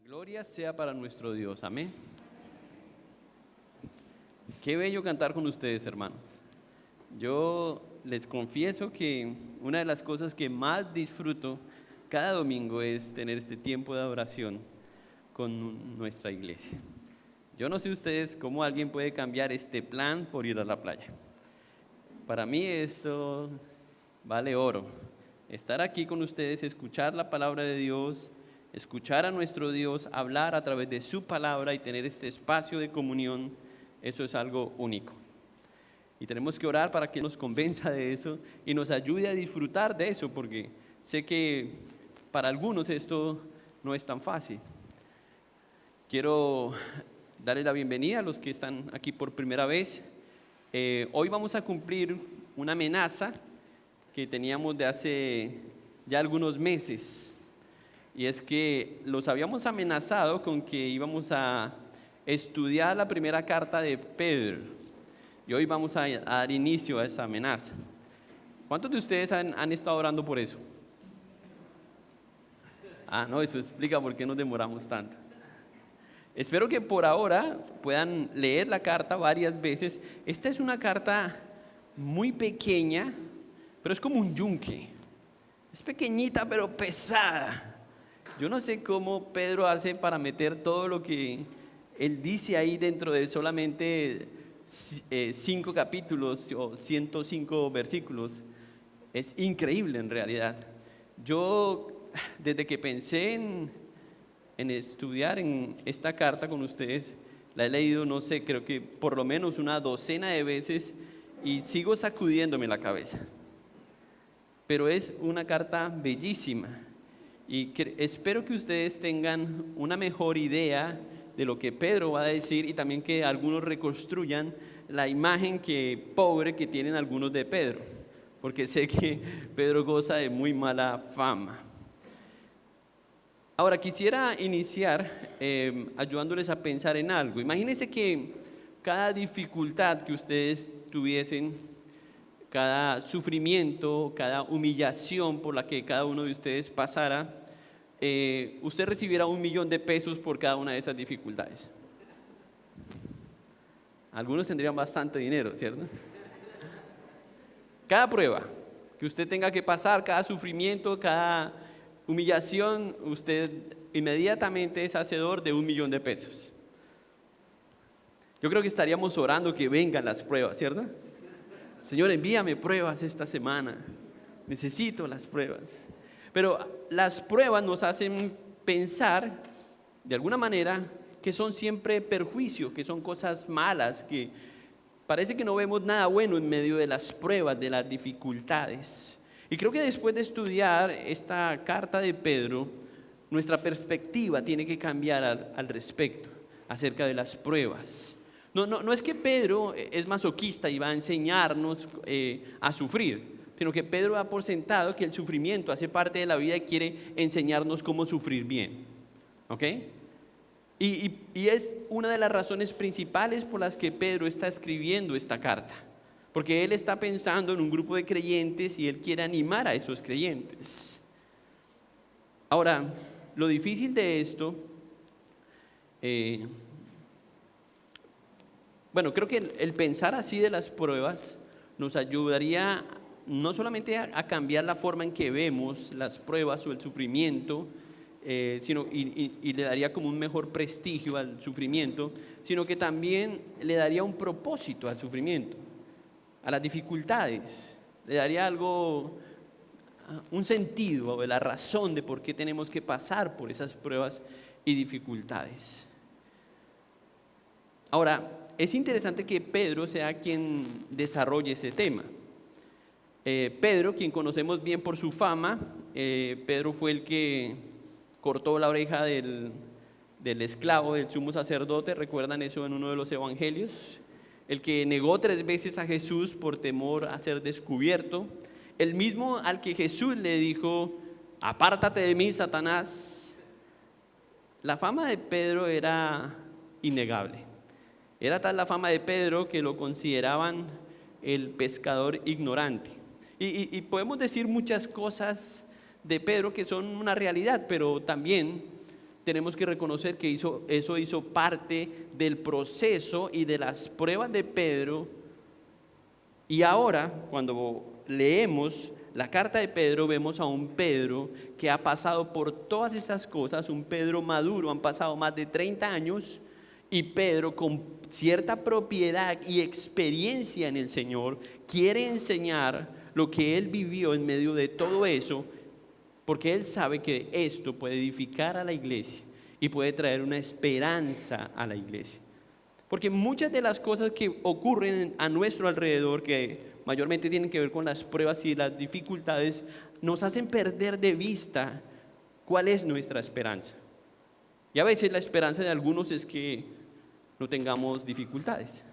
Gloria sea para nuestro Dios, amén. Qué bello cantar con ustedes, hermanos. Yo les confieso que una de las cosas que más disfruto cada domingo es tener este tiempo de adoración con nuestra iglesia. Yo no sé ustedes cómo alguien puede cambiar este plan por ir a la playa. Para mí esto vale oro. Estar aquí con ustedes, escuchar la palabra de Dios, escuchar a nuestro Dios, hablar a través de su palabra y tener este espacio de comunión, eso es algo único. Y tenemos que orar para que nos convenza de eso y nos ayude a disfrutar de eso, porque sé que para algunos esto no es tan fácil. Quiero darle la bienvenida a los que están aquí por primera vez. Hoy vamos a cumplir una amenaza que teníamos de hace ya algunos meses, y es que los habíamos amenazado con que íbamos a estudiar la primera carta de Pedro, y hoy vamos a dar inicio a esa amenaza. ¿Cuántos de ustedes han estado orando por eso? No, eso explica por qué nos demoramos tanto. Espero que por ahora puedan leer la carta varias veces. Esta es una carta muy pequeña, pero es como un yunque. Es pequeñita pero pesada. Yo no sé cómo Pedro hace para meter todo lo que él dice ahí dentro de solamente 5 capítulos o 105 versículos. Es increíble en realidad. Yo, desde que pensé en estudiar en esta carta con ustedes, la he leído, no sé, creo que por lo menos una docena de veces y sigo sacudiéndome la cabeza. Pero es una carta bellísima y espero que ustedes tengan una mejor idea de lo que Pedro va a decir y también que algunos reconstruyan la imagen pobre que tienen algunos de Pedro, porque sé que Pedro goza de muy mala fama. Ahora quisiera iniciar ayudándoles a pensar en algo. Imagínense que cada dificultad que ustedes tuviesen, cada sufrimiento, cada humillación por la que cada uno de ustedes pasara, usted recibiera $1.000.000 por cada una de esas dificultades. Algunos tendrían bastante dinero, ¿cierto? Cada prueba que usted tenga que pasar, cada sufrimiento, cada humillación, usted inmediatamente es hacedor de $1.000.000. Yo creo que estaríamos orando que vengan las pruebas, ¿cierto? Señor, envíame pruebas esta semana. Necesito las pruebas. Pero las pruebas nos hacen pensar, de alguna manera, que son siempre perjuicios, que son cosas malas, que parece que no vemos nada bueno en medio de las pruebas, de las dificultades. Y creo que después de estudiar esta carta de Pedro, nuestra perspectiva tiene que cambiar al respecto, acerca de las pruebas. No es que Pedro es masoquista y va a enseñarnos a sufrir, sino que Pedro da por sentado que el sufrimiento hace parte de la vida y quiere enseñarnos cómo sufrir bien. ¿Ok? Y es una de las razones principales por las que Pedro está escribiendo esta carta, porque él está pensando en un grupo de creyentes y él quiere animar a esos creyentes. Ahora, lo difícil de esto, creo que el pensar así de las pruebas nos ayudaría no solamente a cambiar la forma en que vemos las pruebas o el sufrimiento, sino y le daría como un mejor prestigio al sufrimiento, sino que también le daría un propósito al sufrimiento, a las dificultades, le daría algo, un sentido de la razón de por qué tenemos que pasar por esas pruebas y dificultades. Ahora, es interesante que Pedro sea quien desarrolle ese tema. Pedro, quien conocemos bien por su fama, Pedro fue el que cortó la oreja del esclavo del sumo sacerdote, ¿recuerdan eso en uno de los evangelios? El que negó 3 veces a Jesús por temor a ser descubierto, el mismo al que Jesús le dijo: apártate de mí, Satanás. La fama de Pedro era innegable. Era tal la fama de Pedro que lo consideraban el pescador ignorante. Y podemos decir muchas cosas de Pedro que son una realidad, pero también tenemos que reconocer que eso hizo parte del proceso y de las pruebas de Pedro. Y ahora, cuando leemos la carta de Pedro, vemos a un Pedro que ha pasado por todas esas cosas, un Pedro maduro. Han pasado más de 30 años y Pedro, con cierta propiedad y experiencia en el Señor, quiere enseñar lo que él vivió en medio de todo eso, porque él sabe que esto puede edificar a la iglesia y puede traer una esperanza a la iglesia. Porque muchas de las cosas que ocurren a nuestro alrededor, que mayormente tienen que ver con las pruebas y las dificultades, nos hacen perder de vista cuál es nuestra esperanza. Y a veces la esperanza de algunos es que no tengamos dificultades,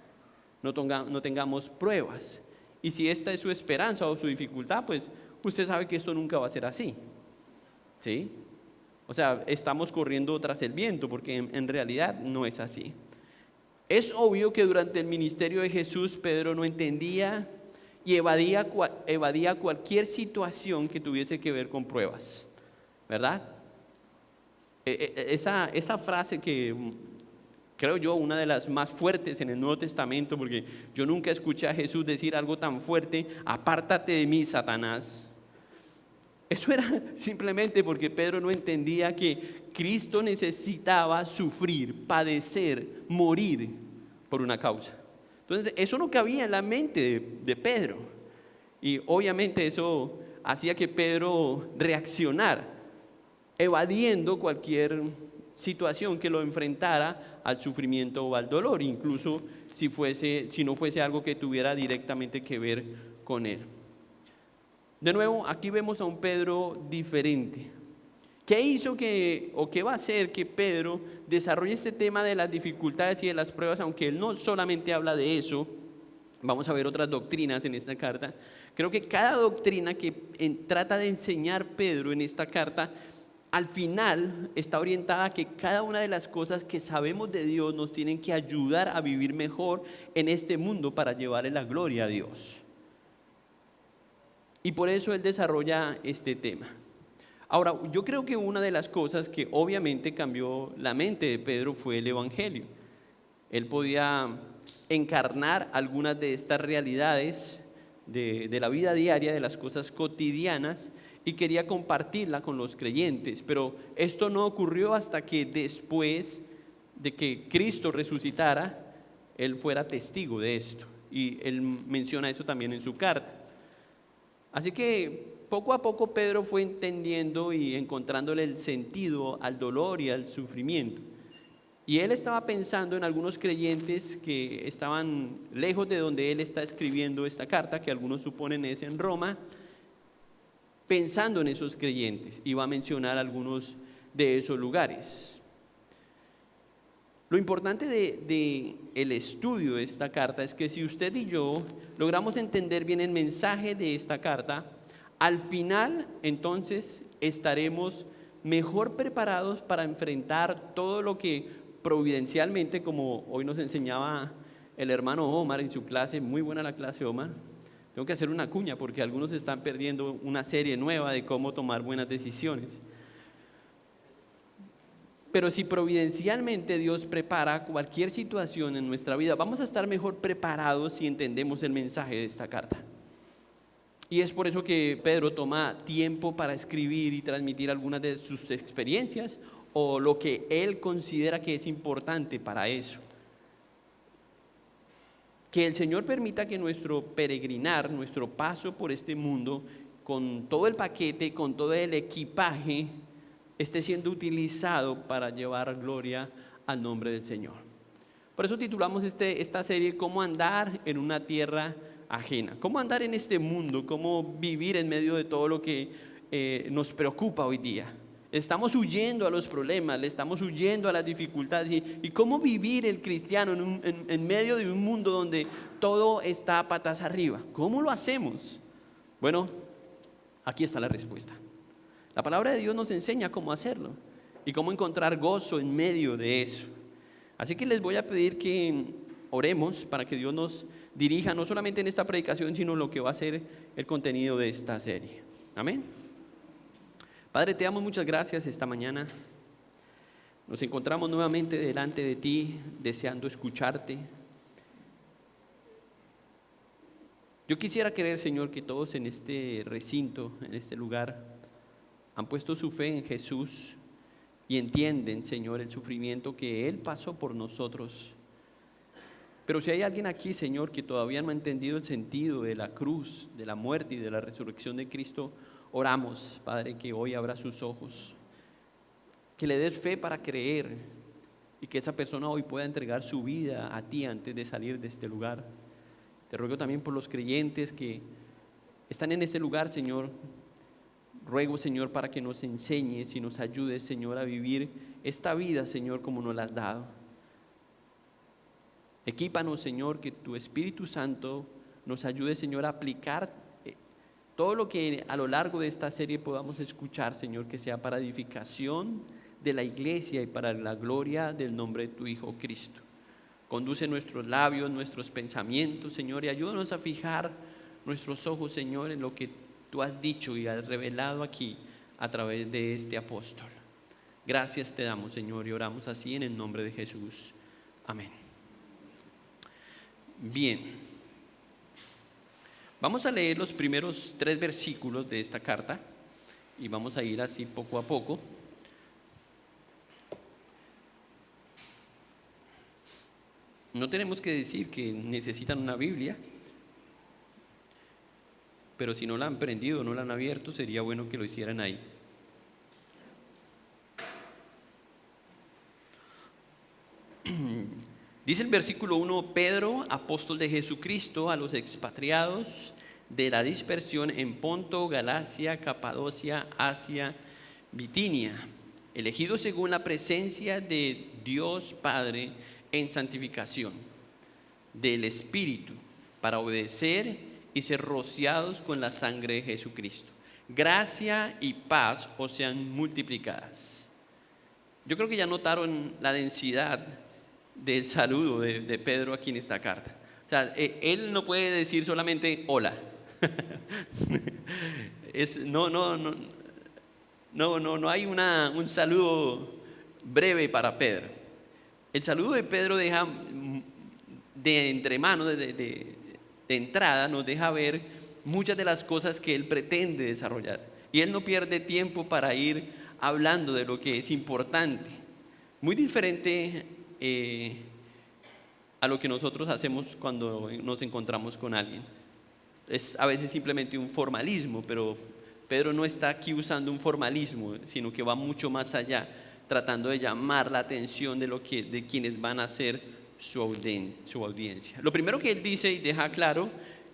no tengamos pruebas. Y si esta es su esperanza o su dificultad, pues usted sabe que esto nunca va a ser así, ¿sí? O sea, estamos corriendo tras el viento, porque en realidad no es así. Es obvio que durante el ministerio de Jesús, Pedro no entendía y evadía cualquier situación que tuviese que ver con pruebas, ¿verdad? Esa frase que creo yo una de las más fuertes en el Nuevo Testamento, porque yo nunca escuché a Jesús decir algo tan fuerte: apártate de mí, Satanás. Eso era simplemente porque Pedro no entendía que Cristo necesitaba sufrir, padecer, morir por una causa. Entonces, eso no cabía en la mente de Pedro. Y obviamente eso hacía que Pedro reaccionara, evadiendo cualquier situación que lo enfrentara al sufrimiento o al dolor, incluso si no fuese algo que tuviera directamente que ver con él. De nuevo, aquí vemos a un Pedro diferente. ¿Qué hizo o qué va a hacer que Pedro desarrolle este tema de las dificultades y de las pruebas? Aunque él no solamente habla de eso, vamos a ver otras doctrinas en esta carta. Creo que cada doctrina que trata de enseñar Pedro en esta carta, al final está orientada a que cada una de las cosas que sabemos de Dios nos tienen que ayudar a vivir mejor en este mundo para llevarle la gloria a Dios. Y por eso él desarrolla este tema. Ahora, yo creo que una de las cosas que obviamente cambió la mente de Pedro fue el Evangelio. Él podía encarnar algunas de estas realidades de la vida diaria, de las cosas cotidianas, y quería compartirla con los creyentes. Pero esto no ocurrió hasta que después de que Cristo resucitara, él fuera testigo de esto. Y él menciona eso también en su carta. Así que poco a poco Pedro fue entendiendo y encontrándole el sentido al dolor y al sufrimiento. Y él estaba pensando en algunos creyentes que estaban lejos de donde él está escribiendo esta carta, que algunos suponen es en Roma. Pensando en esos creyentes, y va a mencionar algunos de esos lugares. Lo importante de el estudio de esta carta es que si usted y yo logramos entender bien el mensaje de esta carta, al final entonces estaremos mejor preparados para enfrentar todo lo que providencialmente, como hoy nos enseñaba el hermano Omar en su clase. Muy buena la clase, Omar. Tengo que hacer una cuña porque algunos están perdiendo una serie nueva de cómo tomar buenas decisiones. Pero si providencialmente Dios prepara cualquier situación en nuestra vida, vamos a estar mejor preparados si entendemos el mensaje de esta carta. Y es por eso que Pedro toma tiempo para escribir y transmitir algunas de sus experiencias o lo que él considera que es importante para eso. Que el Señor permita que nuestro peregrinar, nuestro paso por este mundo, con todo el paquete, con todo el equipaje, esté siendo utilizado para llevar gloria al nombre del Señor. Por eso titulamos esta serie "Cómo andar en una tierra ajena". Cómo andar en este mundo, cómo vivir en medio de todo lo que nos preocupa hoy día. Estamos huyendo a los problemas, le estamos huyendo a las dificultades. ¿Y cómo vivir el cristiano en medio de un mundo donde todo está patas arriba? ¿Cómo lo hacemos? Bueno, aquí está la respuesta. La palabra de Dios nos enseña cómo hacerlo y cómo encontrar gozo en medio de eso. Así que les voy a pedir que oremos para que Dios nos dirija no solamente en esta predicación, sino en lo que va a ser el contenido de esta serie. Amén. Padre, te damos muchas gracias esta mañana. Nos encontramos nuevamente delante de ti, deseando escucharte. Yo quisiera creer, Señor, que todos en este recinto, en este lugar, han puesto su fe en Jesús y entienden, Señor, el sufrimiento que Él pasó por nosotros. Pero si hay alguien aquí, Señor, que todavía no ha entendido el sentido de la cruz, de la muerte y de la resurrección de Cristo, oramos, Padre, que hoy abra sus ojos, que le des fe para creer y que esa persona hoy pueda entregar su vida a ti antes de salir de este lugar. Te ruego también por los creyentes que están en este lugar, Señor. Ruego, Señor, para que nos enseñes y nos ayudes, Señor, a vivir esta vida, Señor, como nos la has dado. Equípanos, Señor, que tu Espíritu Santo nos ayude, Señor, a aplicar todo lo que a lo largo de esta serie podamos escuchar, Señor, que sea para edificación de la iglesia y para la gloria del nombre de tu Hijo Cristo. Conduce nuestros labios, nuestros pensamientos, Señor, y ayúdanos a fijar nuestros ojos, Señor, en lo que tú has dicho y has revelado aquí a través de este apóstol. Gracias te damos, Señor, y oramos así en el nombre de Jesús. Amén. Bien, vamos a leer los primeros 3 versículos de esta carta y vamos a ir así poco a poco. No tenemos que decir que necesitan una Biblia, pero si no la han prendido, no la han abierto, sería bueno que lo hicieran ahí. Dice el versículo 1, Pedro, apóstol de Jesucristo, a los expatriados de la dispersión en Ponto, Galacia, Capadocia, Asia, Bitinia, elegidos según la presencia de Dios Padre en santificación del Espíritu, para obedecer y ser rociados con la sangre de Jesucristo. Gracia y paz os sean multiplicadas. Yo creo que ya notaron la densidad del saludo de Pedro aquí en esta carta. O sea, él no puede decir solamente hola. No hay un saludo breve para Pedro. El saludo de Pedro deja de entremano, de entrada, nos deja ver muchas de las cosas que él pretende desarrollar. Y él no pierde tiempo para ir hablando de lo que es importante. Muy diferente a lo que nosotros hacemos cuando nos encontramos con alguien. Es a veces simplemente un formalismo, pero Pedro no está aquí usando un formalismo, sino que va mucho más allá, tratando de llamar la atención de quienes van a ser su audiencia. Lo primero que él dice y deja claro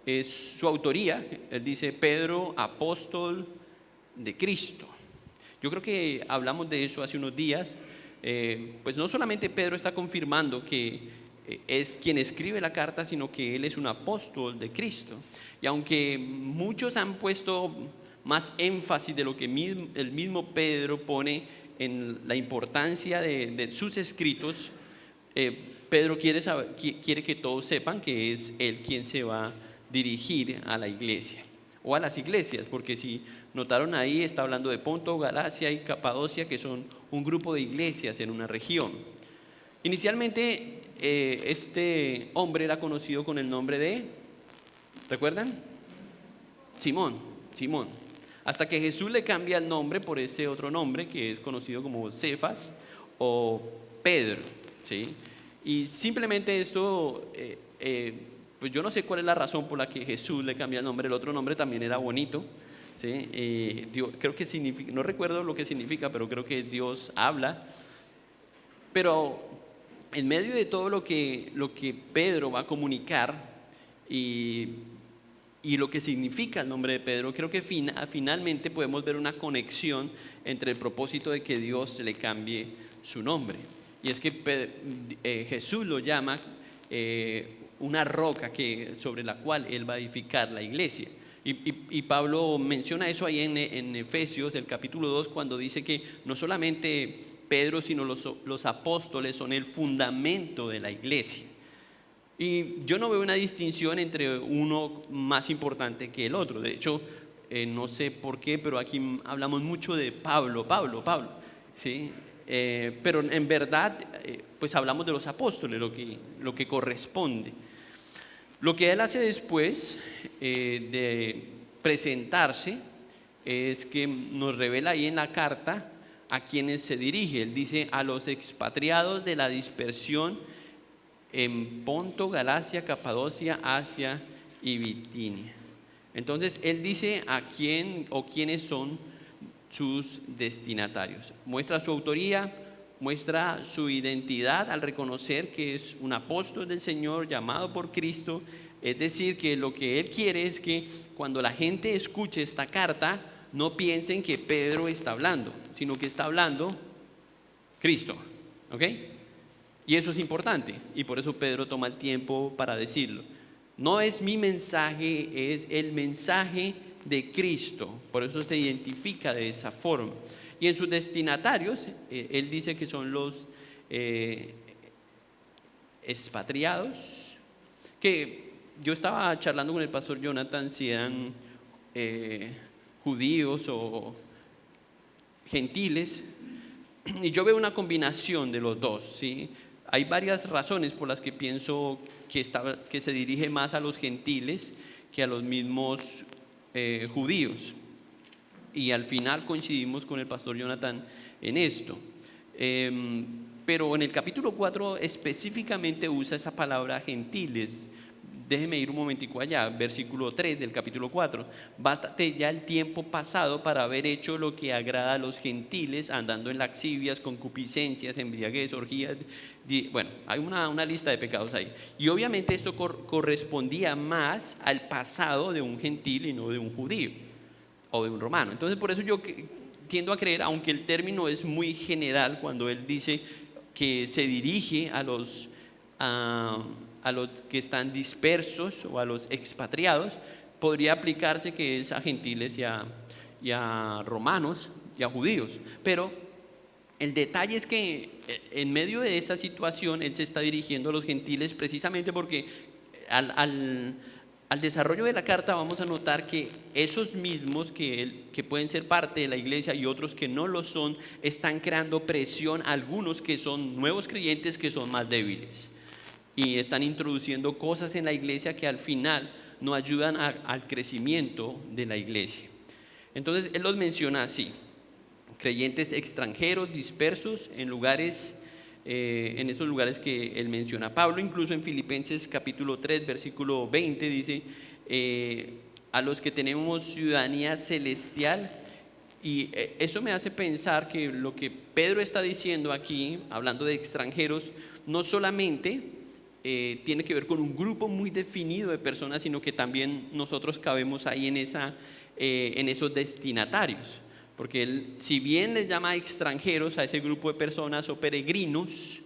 es su autoría. Él dice, Pedro, apóstol de Cristo. Yo creo que hablamos de eso hace unos días. Pues no solamente Pedro está confirmando que es quien escribe la carta, sino que él es un apóstol de Cristo. Y aunque muchos han puesto más énfasis de lo que el mismo Pedro pone en la importancia de sus escritos, Pedro quiere que todos sepan que es él quien se va a dirigir a la iglesia o a las iglesias, porque si notaron ahí está hablando de Ponto, Galacia y Capadocia, que son un grupo de iglesias en una región. Inicialmente este hombre era conocido con el nombre de, ¿recuerdan? Simón. Hasta que Jesús le cambia el nombre por ese otro nombre que es conocido como Cefas o Pedro, ¿sí? Y simplemente esto, pues yo no sé cuál es la razón por la que Jesús le cambia el nombre. El otro nombre también era bonito, ¿sí? Creo que significa, no recuerdo lo que significa, pero creo que Dios habla. Pero en medio de todo lo que Pedro va a comunicar y lo que significa el nombre de Pedro, creo que finalmente podemos ver una conexión entre el propósito de que Dios le cambie su nombre. Y es que Jesús lo llama una roca sobre la cual Él va a edificar la iglesia. Y Pablo menciona eso ahí en Efesios, el capítulo 2, cuando dice que no solamente Pedro, sino los apóstoles son el fundamento de la iglesia. Y yo no veo una distinción entre uno más importante que el otro. De hecho, no sé por qué, pero aquí hablamos mucho de Pablo, ¿sí? pero en verdad, pues hablamos de los apóstoles, lo que corresponde. Lo que él hace después de presentarse es que nos revela ahí en la carta a quienes se dirige. Él dice: a los expatriados de la dispersión en Ponto, Galacia, Capadocia, Asia y Bitinia. Entonces él dice a quién o quiénes son sus destinatarios. Muestra su autoría, muestra su identidad al reconocer que es un apóstol del Señor llamado por Cristo. Es decir, que lo que él quiere es que cuando la gente escuche esta carta no piensen que Pedro está hablando, sino que está hablando Cristo. ¿Ok? Y eso es importante, y por eso Pedro toma el tiempo para decirlo. No es mi mensaje, es el mensaje de Cristo. Por eso se identifica de esa forma. Y en sus destinatarios, él dice que son los expatriados, que yo estaba charlando con el pastor Jonathan si eran judíos o gentiles, y yo veo una combinación de los dos, ¿sí? Hay varias razones por las que pienso que se dirige más a los gentiles que a los mismos judíos. Y al final coincidimos con el pastor Jonathan en esto. Pero en el capítulo 4 específicamente usa esa palabra gentiles. Déjeme ir un momentico allá, versículo 3 del capítulo 4. Bástate ya el tiempo pasado para haber hecho lo que agrada a los gentiles, andando en laxivias, concupiscencias, embriaguez, orgías. Bueno, hay una lista de pecados ahí. Y obviamente esto correspondía más al pasado de un gentil y no de un judío o de un romano. Entonces por eso yo tiendo a creer, aunque el término es muy general cuando él dice que se dirige a los que están dispersos o a los expatriados, podría aplicarse que es a gentiles y a romanos y a judíos. Pero el detalle es que en medio de esta situación él se está dirigiendo a los gentiles precisamente porque al desarrollo de la carta vamos a notar que esos mismos que pueden ser parte de la iglesia y otros que no lo son, están creando presión a algunos que son nuevos creyentes que son más débiles. Y están introduciendo cosas en la iglesia que al final no ayudan al crecimiento de la iglesia. Entonces él los menciona así: creyentes extranjeros dispersos en lugares, en esos lugares que él menciona. Pablo incluso en Filipenses capítulo 3 versículo 20 dice: a los que tenemos ciudadanía celestial. Y eso me hace pensar que lo que Pedro está diciendo aquí, hablando de extranjeros, no solamente tiene que ver con un grupo muy definido de personas, sino que también nosotros cabemos ahí en esos destinatarios. Porque él, si bien les llama extranjeros a ese grupo de personas o peregrinos,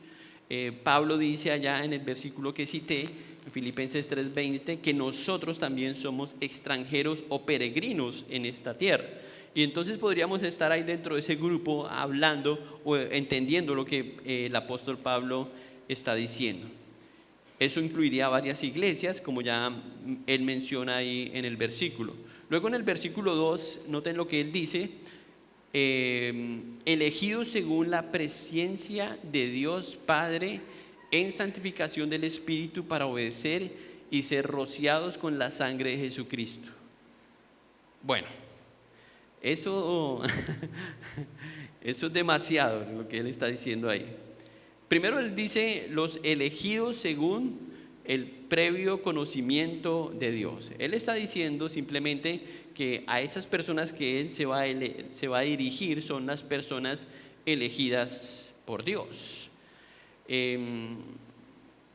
Pablo dice allá en el versículo que cité, en Filipenses 3:20, que nosotros también somos extranjeros o peregrinos en esta tierra. Y entonces podríamos estar ahí dentro de ese grupo hablando o entendiendo lo que el apóstol Pablo está diciendo. Eso incluiría varias iglesias, como ya él menciona ahí en el versículo. Luego en el versículo 2, noten lo que él dice: elegidos según la presencia de Dios Padre en santificación del Espíritu para obedecer y ser rociados con la sangre de Jesucristo. Bueno, eso es demasiado lo que él está diciendo ahí. Primero él dice los elegidos según el previo conocimiento de Dios. Él está diciendo simplemente que a esas personas que él se va a dirigir son las personas elegidas por Dios.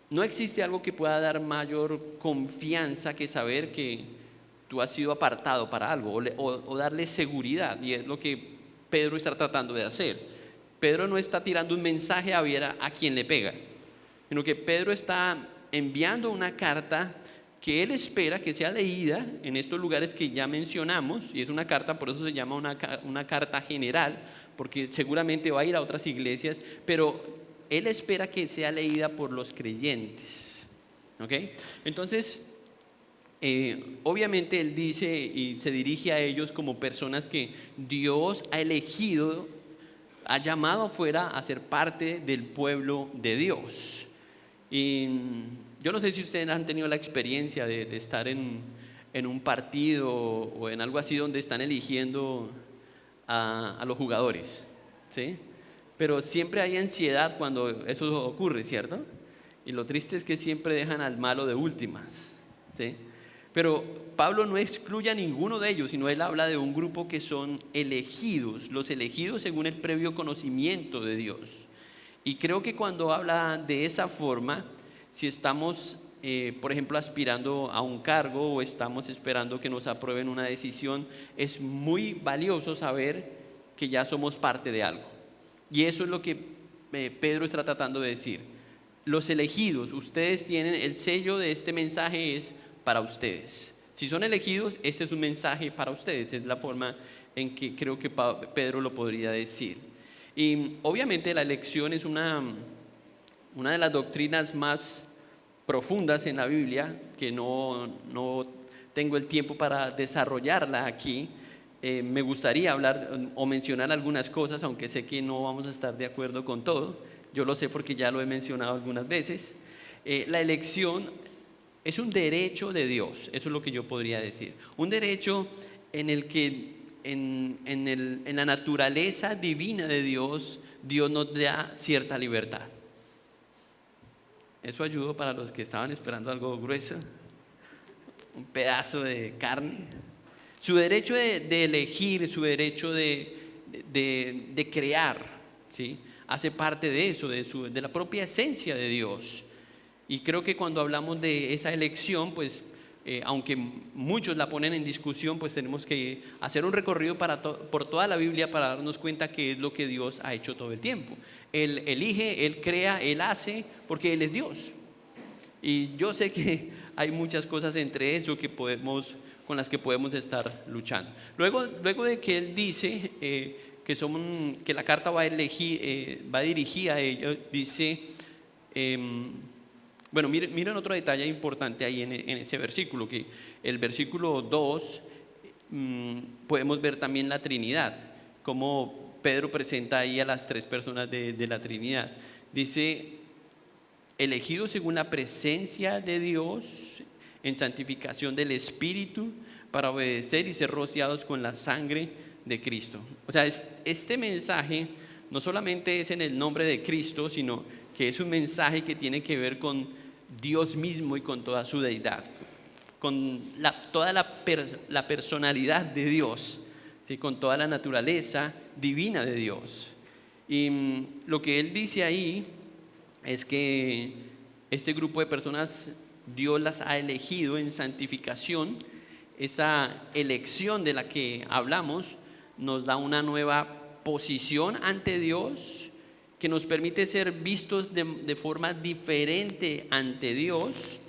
No existe algo que pueda dar mayor confianza que saber que tú has sido apartado para algo o darle seguridad, y es lo que Pedro está tratando de hacer. Pedro no está tirando un mensaje a ver a quien le pega, sino que Pedro está enviando una carta que él espera que sea leída en estos lugares que ya mencionamos, y es una carta, por eso se llama una carta general, porque seguramente va a ir a otras iglesias, pero él espera que sea leída por los creyentes. ¿Ok? Entonces, obviamente él dice y se dirige a ellos como personas que Dios ha elegido ha llamado afuera a ser parte del pueblo de Dios. Y yo no sé si ustedes han tenido la experiencia de estar en un partido o en algo así donde están eligiendo a los jugadores, ¿sí? Pero siempre hay ansiedad cuando eso ocurre, ¿cierto? Y lo triste es que siempre dejan al malo de últimas, ¿sí? Pero Pablo no excluye a ninguno de ellos, sino él habla de un grupo que son elegidos, los elegidos según el previo conocimiento de Dios. Y creo que cuando habla de esa forma, si estamos, por ejemplo, aspirando a un cargo o estamos esperando que nos aprueben una decisión, es muy valioso saber que ya somos parte de algo. Y eso es lo que Pedro está tratando de decir. Los elegidos, ustedes tienen el sello de este mensaje, es para ustedes. Si son elegidos, este es un mensaje para ustedes. Es la forma en que creo que Pedro lo podría decir. Y obviamente la elección es una de las doctrinas más profundas en la Biblia, que no tengo el tiempo para desarrollarla aquí. Me gustaría hablar o mencionar algunas cosas, aunque sé que no vamos a estar de acuerdo con todo. Yo lo sé porque ya lo he mencionado algunas veces. La elección es un derecho de Dios, eso es lo que yo podría decir. Un derecho en el que en la naturaleza divina de Dios, Dios nos da cierta libertad. Eso ayudó para los que estaban esperando algo grueso, un pedazo de carne. Su derecho de elegir, su derecho de crear, ¿sí? Hace parte de eso, de la propia esencia de Dios. Y creo que cuando hablamos de esa elección, pues aunque muchos la ponen en discusión, pues tenemos que hacer un recorrido por toda la Biblia para darnos cuenta que es lo que Dios ha hecho todo el tiempo. Él elige, Él crea, Él hace, porque Él es Dios. Y yo sé que hay muchas cosas entre eso con las que podemos estar luchando. Luego de que Él dice que la carta va dirigida a ellos, dice... Bueno, miren otro detalle importante ahí en ese versículo, que el versículo 2 podemos ver también la Trinidad, como Pedro presenta ahí a las tres personas de la Trinidad. Dice, elegidos según la presencia de Dios, en santificación del Espíritu, para obedecer y ser rociados con la sangre de Cristo. O sea, este mensaje no solamente es en el nombre de Cristo, sino que es un mensaje que tiene que ver con Dios mismo y con toda su deidad, con toda la personalidad de Dios, ¿sí? Con toda la naturaleza divina de Dios. Y lo que él dice ahí es que este grupo de personas Dios las ha elegido en santificación. Esa elección de la que hablamos nos da una nueva posición ante Dios, que nos permite ser vistos de forma diferente ante Dios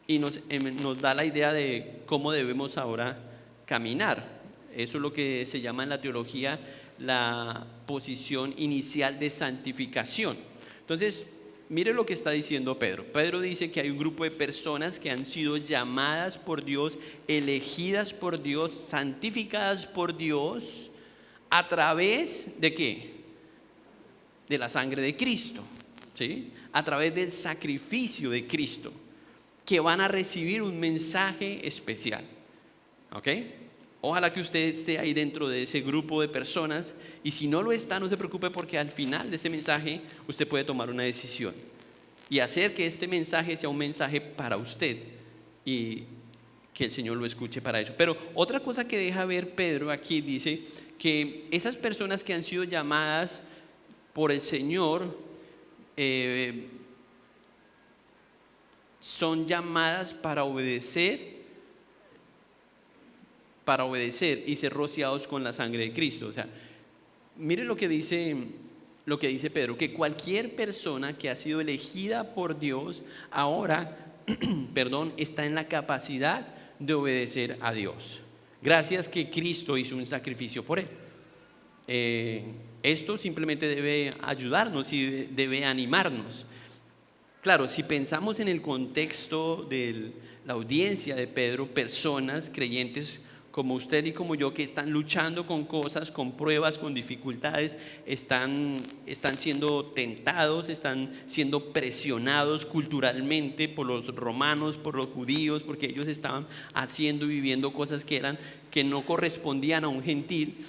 y nos da la idea de cómo debemos ahora caminar. Eso es lo que se llama en la teología la posición inicial de santificación. Entonces, mire lo que está diciendo Pedro. Pedro dice que hay un grupo de personas que han sido llamadas por Dios, elegidas por Dios, santificadas por Dios, ¿a través de qué? De la sangre de Cristo, ¿sí? A través del sacrificio de Cristo, que van a recibir un mensaje especial, ¿ok? Ojalá que usted esté ahí dentro de ese grupo de personas, y si no lo está, no se preocupe, porque al final de este mensaje usted puede tomar una decisión y hacer que este mensaje sea un mensaje para usted y que el Señor lo escuche para eso. Pero otra cosa que deja ver Pedro aquí, dice que esas personas que han sido llamadas por el Señor son llamadas para obedecer y ser rociados con la sangre de Cristo. O sea, mire lo que dice Pedro, que cualquier persona que ha sido elegida por Dios ahora, está en la capacidad de obedecer a Dios. Gracias que Cristo hizo un sacrificio por él. Esto simplemente debe ayudarnos y debe animarnos. Claro, si pensamos en el contexto de la audiencia de Pedro, personas creyentes como usted y como yo, que están luchando con cosas, con pruebas, con dificultades, están siendo tentados, están siendo presionados culturalmente por los romanos, por los judíos, porque ellos estaban haciendo y viviendo cosas que no correspondían a un gentil.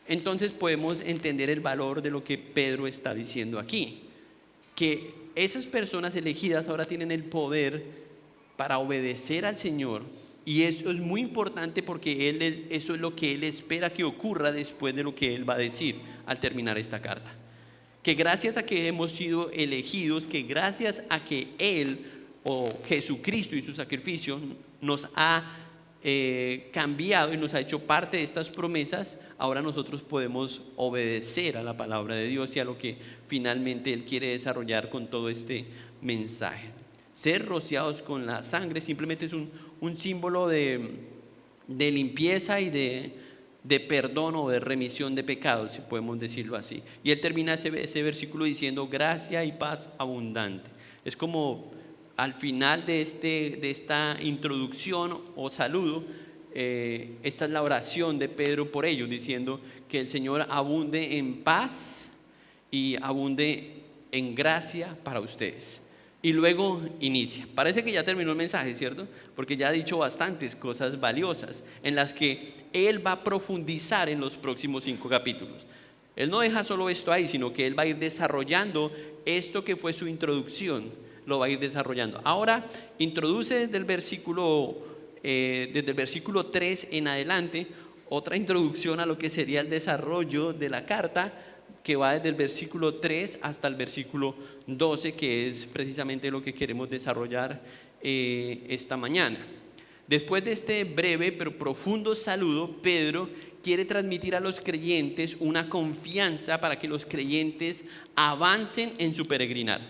Entonces podemos entender el valor de lo que Pedro está diciendo aquí, que esas personas elegidas ahora tienen el poder para obedecer al Señor. Y eso es muy importante porque eso es lo que Él espera que ocurra después de lo que Él va a decir al terminar esta carta. Que gracias a que hemos sido elegidos, que gracias a que Él o Jesucristo y su sacrificio nos ha cambiado y nos ha hecho parte de estas promesas, ahora nosotros podemos obedecer a la palabra de Dios y a lo que finalmente Él quiere desarrollar con todo este mensaje. Ser rociados con la sangre simplemente es un símbolo de limpieza y de perdón o de remisión de pecados, si podemos decirlo así. Y él termina ese versículo diciendo gracia y paz abundante. Es como al final de esta introducción o saludo, esta es la oración de Pedro por ellos, diciendo que el Señor abunde en paz y abunde en gracia para ustedes. Y luego inicia. Parece que ya terminó el mensaje, ¿cierto? Porque ya ha dicho bastantes cosas valiosas en las que él va a profundizar en los próximos 5 capítulos. Él no deja solo esto ahí, sino que él va a ir desarrollando esto que fue su introducción, lo va a ir desarrollando. Ahora introduce desde el versículo 3 en adelante otra introducción a lo que sería el desarrollo de la carta, que va desde el versículo 3 hasta el versículo 12, que es precisamente lo que queremos desarrollar esta mañana. Después de este breve pero profundo saludo, Pedro quiere transmitir a los creyentes una confianza para que los creyentes avancen en su peregrinar.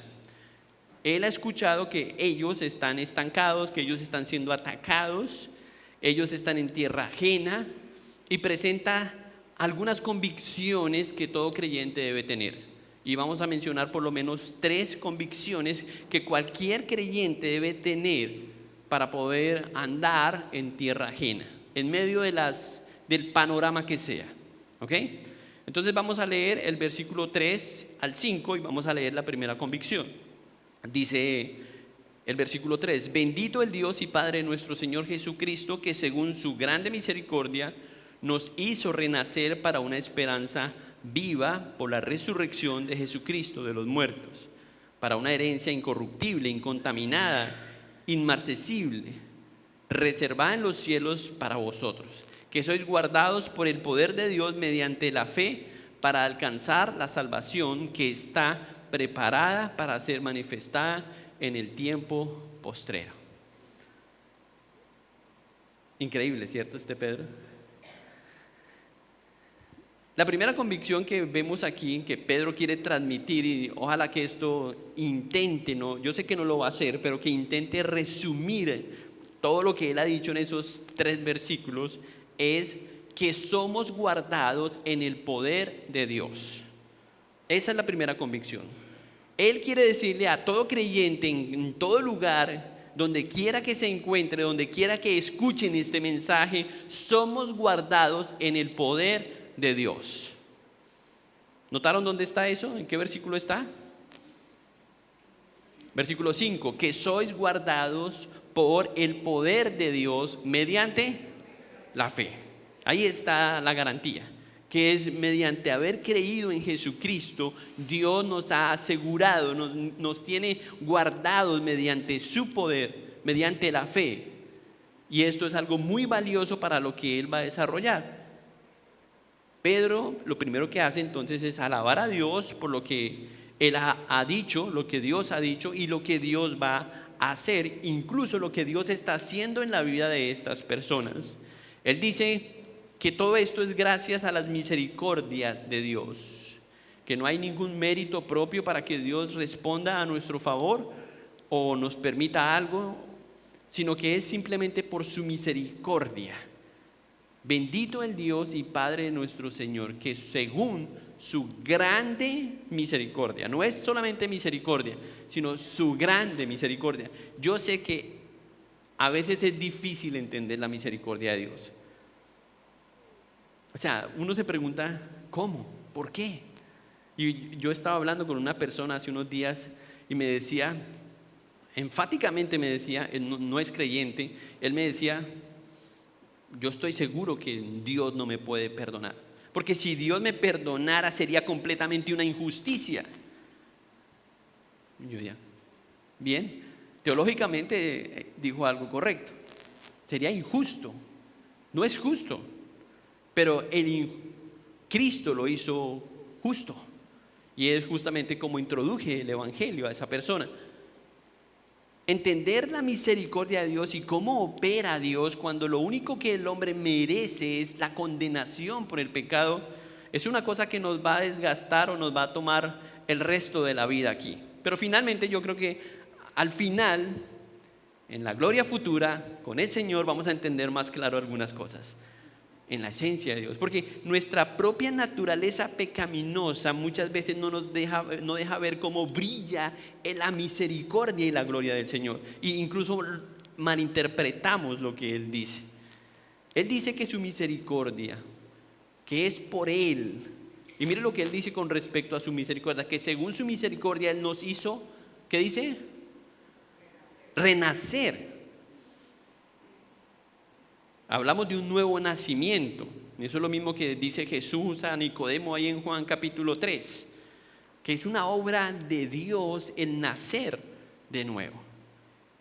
Él ha escuchado que ellos están estancados, que ellos están siendo atacados, ellos están en tierra ajena, y presenta algunas convicciones que todo creyente debe tener. Y vamos a mencionar por lo menos 3 convicciones que cualquier creyente debe tener para poder andar en tierra ajena, en medio del panorama que sea. ¿Ok? Entonces vamos a leer el versículo 3 al 5 y vamos a leer la primera convicción. Dice el versículo 3: bendito el Dios y Padre de nuestro Señor Jesucristo, que según su grande misericordia nos hizo renacer para una esperanza viva por la resurrección de Jesucristo de los muertos, para una herencia incorruptible, incontaminada, inmarcesible, reservada en los cielos para vosotros, que sois guardados por el poder de Dios mediante la fe para alcanzar la salvación que está preparada para ser manifestada en el tiempo postrero. Increíble, ¿cierto, Pedro? La primera convicción que vemos aquí, que Pedro quiere transmitir, y ojalá que esto intente, yo sé que no lo va a hacer, pero que intente resumir todo lo que él ha dicho en esos 3 versículos, es que somos guardados en el poder de Dios. Esa es la primera convicción. Él quiere decirle a todo creyente en todo lugar, donde quiera que se encuentre, donde quiera que escuchen este mensaje, somos guardados en el poder de Dios. ¿Notaron dónde está eso? ¿En qué versículo está? Versículo 5: que sois guardados por el poder de Dios mediante la fe. Ahí está la garantía, que es mediante haber creído en Jesucristo, Dios nos ha asegurado, nos tiene guardados mediante su poder, mediante la fe. Y esto es algo muy valioso para lo que él va a desarrollar. Pedro lo primero que hace entonces es alabar a Dios por lo que él ha dicho, lo que Dios ha dicho y lo que Dios va a hacer, incluso lo que Dios está haciendo en la vida de estas personas. Él dice que todo esto es gracias a las misericordias de Dios, que no hay ningún mérito propio para que Dios responda a nuestro favor o nos permita algo, sino que es simplemente por su misericordia. Bendito el Dios y Padre de nuestro Señor, que según su grande misericordia, no es solamente misericordia, sino su grande misericordia. Yo sé que a veces es difícil entender la misericordia de Dios. O sea, uno se pregunta, ¿cómo? ¿Por qué? Y yo estaba hablando con una persona hace unos días y me decía, enfáticamente me decía, él no es creyente, él me decía, yo estoy seguro que Dios no me puede perdonar. Porque si Dios me perdonara sería completamente una injusticia. Y yo ya, bien, teológicamente dijo algo correcto. Sería injusto, no es justo, pero Cristo lo hizo justo. Y es justamente como introduje el Evangelio a esa persona. Entender la misericordia de Dios y cómo opera Dios cuando lo único que el hombre merece es la condenación por el pecado, es una cosa que nos va a desgastar o nos va a tomar el resto de la vida aquí. Pero finalmente yo creo que al final, en la gloria futura, con el Señor vamos a entender más claro algunas cosas en la esencia de Dios, porque nuestra propia naturaleza pecaminosa muchas veces no deja ver cómo brilla la misericordia y la gloria del Señor, e incluso malinterpretamos lo que Él dice. Él dice que su misericordia, que es por Él, y mire lo que Él dice con respecto a su misericordia, que según su misericordia Él nos hizo, ¿qué dice? Renacer. Hablamos de un nuevo nacimiento. Eso es lo mismo que dice Jesús a Nicodemo ahí en Juan capítulo 3, que es una obra de Dios el nacer de nuevo.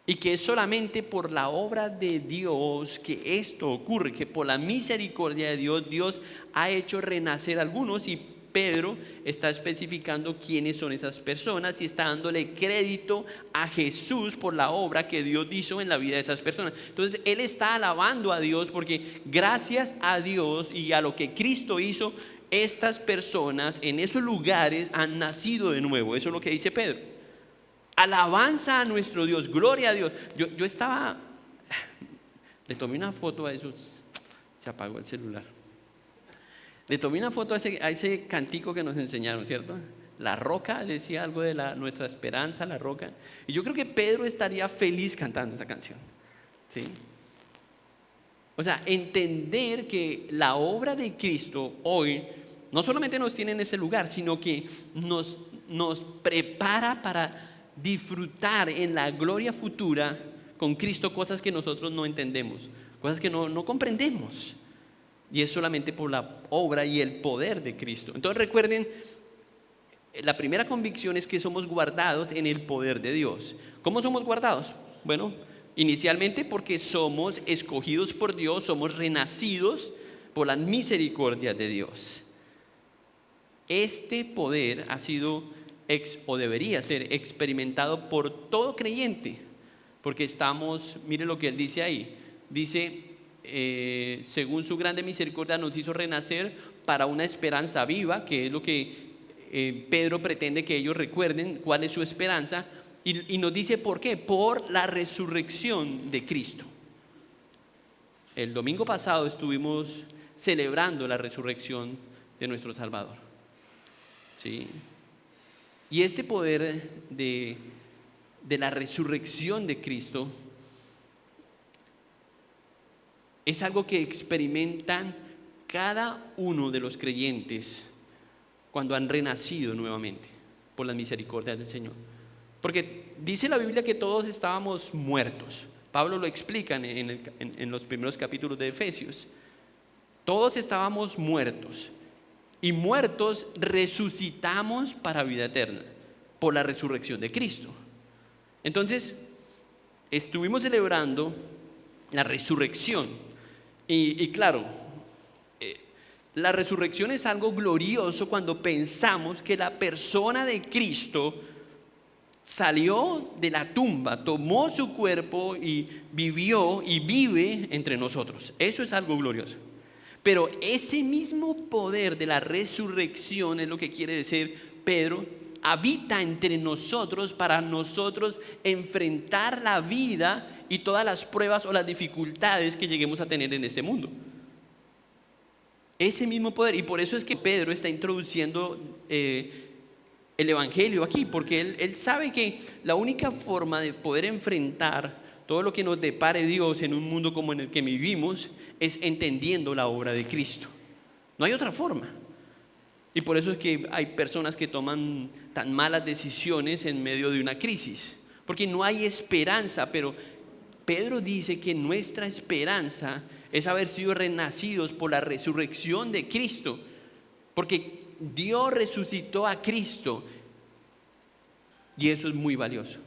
Y que es solamente por la obra de Dios que esto ocurre, que por la misericordia de Dios, Dios ha hecho renacer a algunos, y Pedro está especificando quiénes son esas personas y está dándole crédito a Jesús por la obra que Dios hizo en la vida de esas personas. Entonces él está alabando a Dios porque gracias a Dios y a lo que Cristo hizo, estas personas en esos lugares han nacido de nuevo. Eso es lo que dice Pedro. Alabanza a nuestro Dios, gloria a Dios. Yo estaba, le tomé una foto a esos, se apagó el celular. Le tomé una foto a ese cantico que nos enseñaron, ¿cierto? La roca decía algo de nuestra esperanza, la roca. Y yo creo que Pedro estaría feliz cantando esa canción, ¿sí? O sea, entender que la obra de Cristo hoy no solamente nos tiene en ese lugar, sino que nos prepara para disfrutar en la gloria futura con Cristo cosas que nosotros no entendemos, cosas que no comprendemos. Y es solamente por la obra y el poder de Cristo. Entonces recuerden, la primera convicción es que somos guardados en el poder de Dios. ¿Cómo somos guardados? Bueno, inicialmente porque somos escogidos por Dios, somos renacidos por la misericordia de Dios. Este poder ha sido o debería ser experimentado por todo creyente, porque mire lo que él dice ahí, dice, según su grande misericordia nos hizo renacer para una esperanza viva, que es lo que Pedro pretende que ellos recuerden cuál es su esperanza, y nos dice por qué, por la resurrección de Cristo. El domingo pasado estuvimos celebrando la resurrección de nuestro Salvador, ¿sí? Y este poder de la resurrección de Cristo es algo que experimentan cada uno de los creyentes cuando han renacido nuevamente por la misericordia del Señor. Porque dice la Biblia que todos estábamos muertos. Pablo lo explica en los primeros capítulos de Efesios. Todos estábamos muertos. Y muertos resucitamos para vida eterna por la resurrección de Cristo. Entonces, estuvimos celebrando la resurrección. Y claro, la resurrección es algo glorioso cuando pensamos que la persona de Cristo salió de la tumba, tomó su cuerpo y vivió y vive entre nosotros. Eso es algo glorioso. Pero ese mismo poder de la resurrección, es lo que quiere decir Pedro, habita entre nosotros para nosotros enfrentar la vida y todas las pruebas o las dificultades que lleguemos a tener en este mundo. Ese mismo poder, y por eso es que Pedro está introduciendo el Evangelio aquí, porque él sabe que la única forma de poder enfrentar todo lo que nos depare Dios en un mundo como en el que vivimos es entendiendo la obra de Cristo. No hay otra forma. Y por eso es que hay personas que toman tan malas decisiones en medio de una crisis, porque no hay esperanza. Pero Pedro dice que nuestra esperanza es haber sido renacidos por la resurrección de Cristo, porque Dios resucitó a Cristo y eso es muy valioso.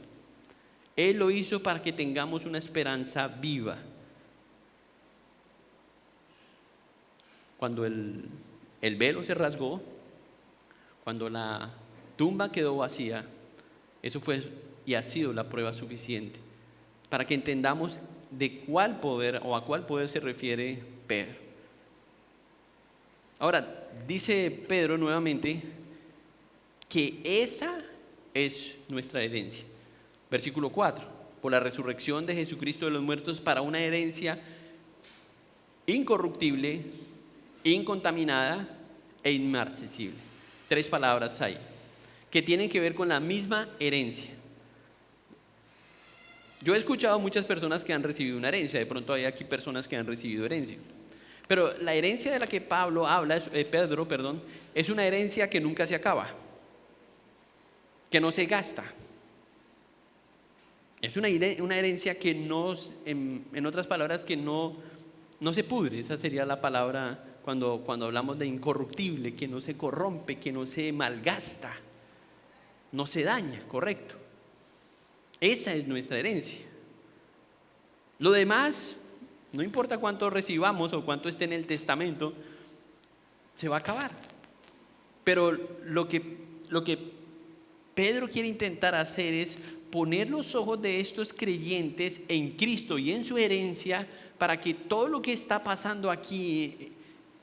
Él lo hizo para que tengamos una esperanza viva. Cuando el velo se rasgó, cuando la tumba quedó vacía, eso fue y ha sido la prueba suficiente para que entendamos de cuál poder o a cuál poder se refiere Pedro. Ahora, dice Pedro nuevamente que esa es nuestra herencia. Versículo 4, por la resurrección de Jesucristo de los muertos para una herencia incorruptible, incontaminada e inmarcesible. 3 palabras ahí, que tienen que ver con la misma herencia. Yo he escuchado a muchas personas que han recibido una herencia, de pronto hay aquí personas que han recibido herencia. Pero la herencia de la que Pedro, es una herencia que nunca se acaba, que no se gasta. Es una herencia que no, en otras palabras, que no se pudre. Esa sería la palabra cuando hablamos de incorruptible, que no se corrompe, que no se malgasta, no se daña, correcto. Esa es nuestra herencia. Lo demás, no importa cuánto recibamos o cuánto esté en el testamento, se va a acabar. Pero lo que Pedro quiere intentar hacer es poner los ojos de estos creyentes en Cristo y en su herencia, para que todo lo que está pasando aquí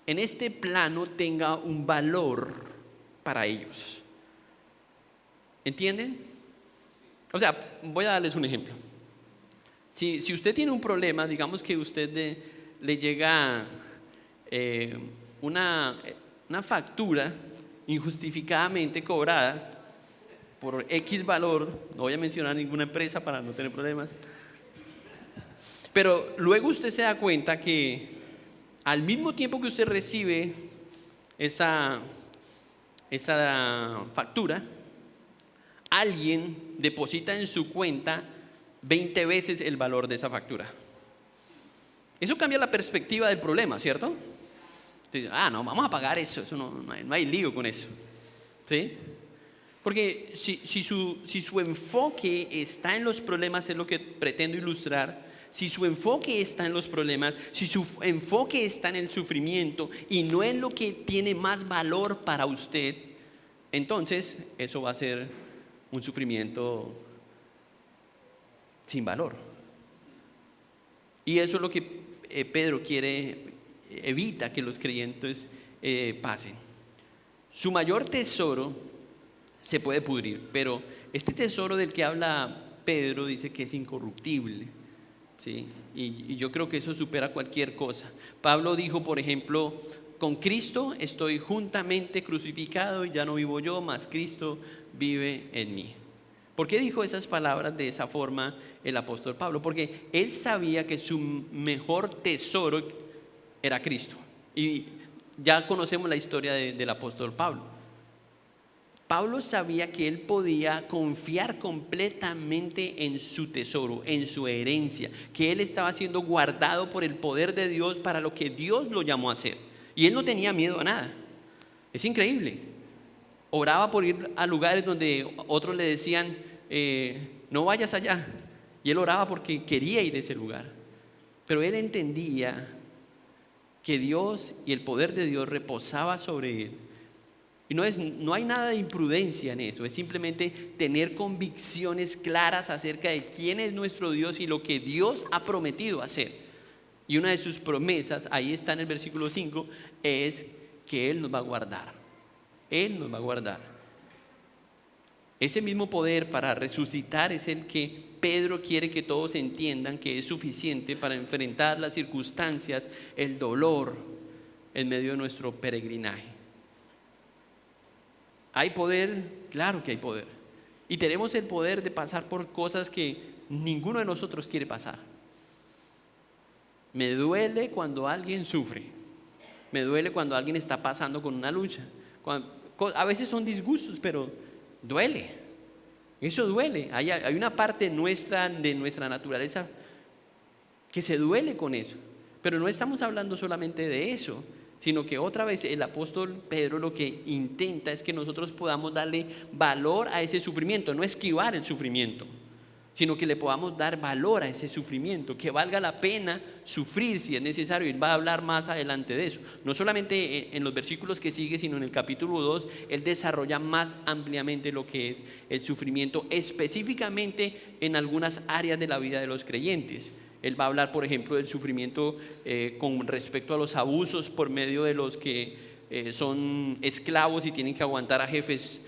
en este plano tenga un valor para ellos. ¿Entienden? O sea, voy a darles un ejemplo. Si usted tiene un problema, digamos que usted le llega una factura injustificadamente cobrada por X valor, no voy a mencionar ninguna empresa para no tener problemas, pero luego usted se da cuenta que al mismo tiempo que usted recibe esa factura, alguien deposita en su cuenta 20 veces el valor de esa factura. Eso cambia la perspectiva del problema, ¿cierto? Entonces, no, vamos a pagar eso no hay lío con eso, ¿sí? Porque si su enfoque está en los problemas, es lo que pretendo ilustrar. Si su enfoque está en los problemas, si su enfoque está en el sufrimiento y no en lo que tiene más valor para usted, entonces eso va a ser un sufrimiento sin valor. Y eso es lo que Pedro evita que los creyentes pasen. Su mayor tesoro se puede pudrir, pero este tesoro del que habla Pedro dice que es incorruptible, ¿sí? Y yo creo que eso supera cualquier cosa. Pablo dijo, por ejemplo, con Cristo estoy juntamente crucificado y ya no vivo yo, mas Cristo vive en mí. ¿Por qué dijo esas palabras de esa forma el apóstol Pablo? Porque él sabía que su mejor tesoro era Cristo. Y ya conocemos la historia del apóstol Pablo. Pablo sabía que él podía confiar completamente en su tesoro, en su herencia, que él estaba siendo guardado por el poder de Dios para lo que Dios lo llamó a hacer. Y él no tenía miedo a nada. Es increíble. Oraba por ir a lugares donde otros le decían, no vayas allá. Y él oraba porque quería ir a ese lugar. Pero él entendía que Dios y el poder de Dios reposaba sobre él. Y no hay nada de imprudencia en eso, es simplemente tener convicciones claras acerca de quién es nuestro Dios y lo que Dios ha prometido hacer. Y una de sus promesas, ahí está en el versículo 5, es que Él nos va a guardar. Él nos va a guardar. Ese mismo poder para resucitar es el que Pedro quiere que todos entiendan que es suficiente para enfrentar las circunstancias, el dolor en medio de nuestro peregrinaje. ¿Hay poder? Claro que hay poder. Y tenemos el poder de pasar por cosas que ninguno de nosotros quiere pasar. Me duele cuando alguien sufre. Me duele cuando alguien está pasando con una lucha. A veces son disgustos, pero duele. Eso duele. Hay una parte nuestra, de nuestra naturaleza, que se duele con eso. Pero no estamos hablando solamente de eso, sino que otra vez el apóstol Pedro lo que intenta es que nosotros podamos darle valor a ese sufrimiento, no esquivar el sufrimiento, sino que le podamos dar valor a ese sufrimiento, que valga la pena sufrir si es necesario. Él va a hablar más adelante de eso. No solamente en los versículos que sigue, sino en el capítulo 2, él desarrolla más ampliamente lo que es el sufrimiento, específicamente en algunas áreas de la vida de los creyentes. Él va a hablar, por ejemplo, del sufrimiento con respecto a los abusos por medio de los que son esclavos y tienen que aguantar a jefes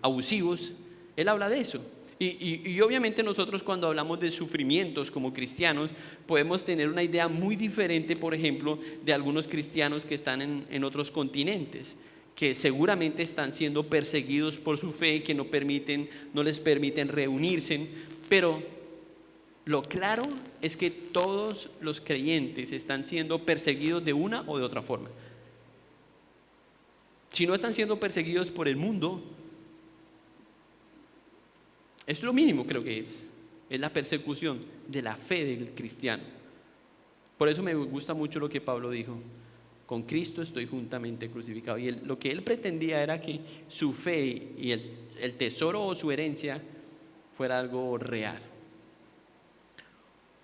abusivos. Él habla de eso. Y obviamente nosotros, cuando hablamos de sufrimientos como cristianos, podemos tener una idea muy diferente, por ejemplo, de algunos cristianos que están en otros continentes, que seguramente están siendo perseguidos por su fe, que no les permiten reunirse. Pero lo claro es que todos los creyentes están siendo perseguidos de una o de otra forma. Si no están siendo perseguidos por el mundo, es lo mínimo, creo que es la persecución de la fe del cristiano. Por eso me gusta mucho lo que Pablo dijo: con Cristo estoy juntamente crucificado. Y lo que él pretendía era que su fe y el tesoro o su herencia fuera algo real.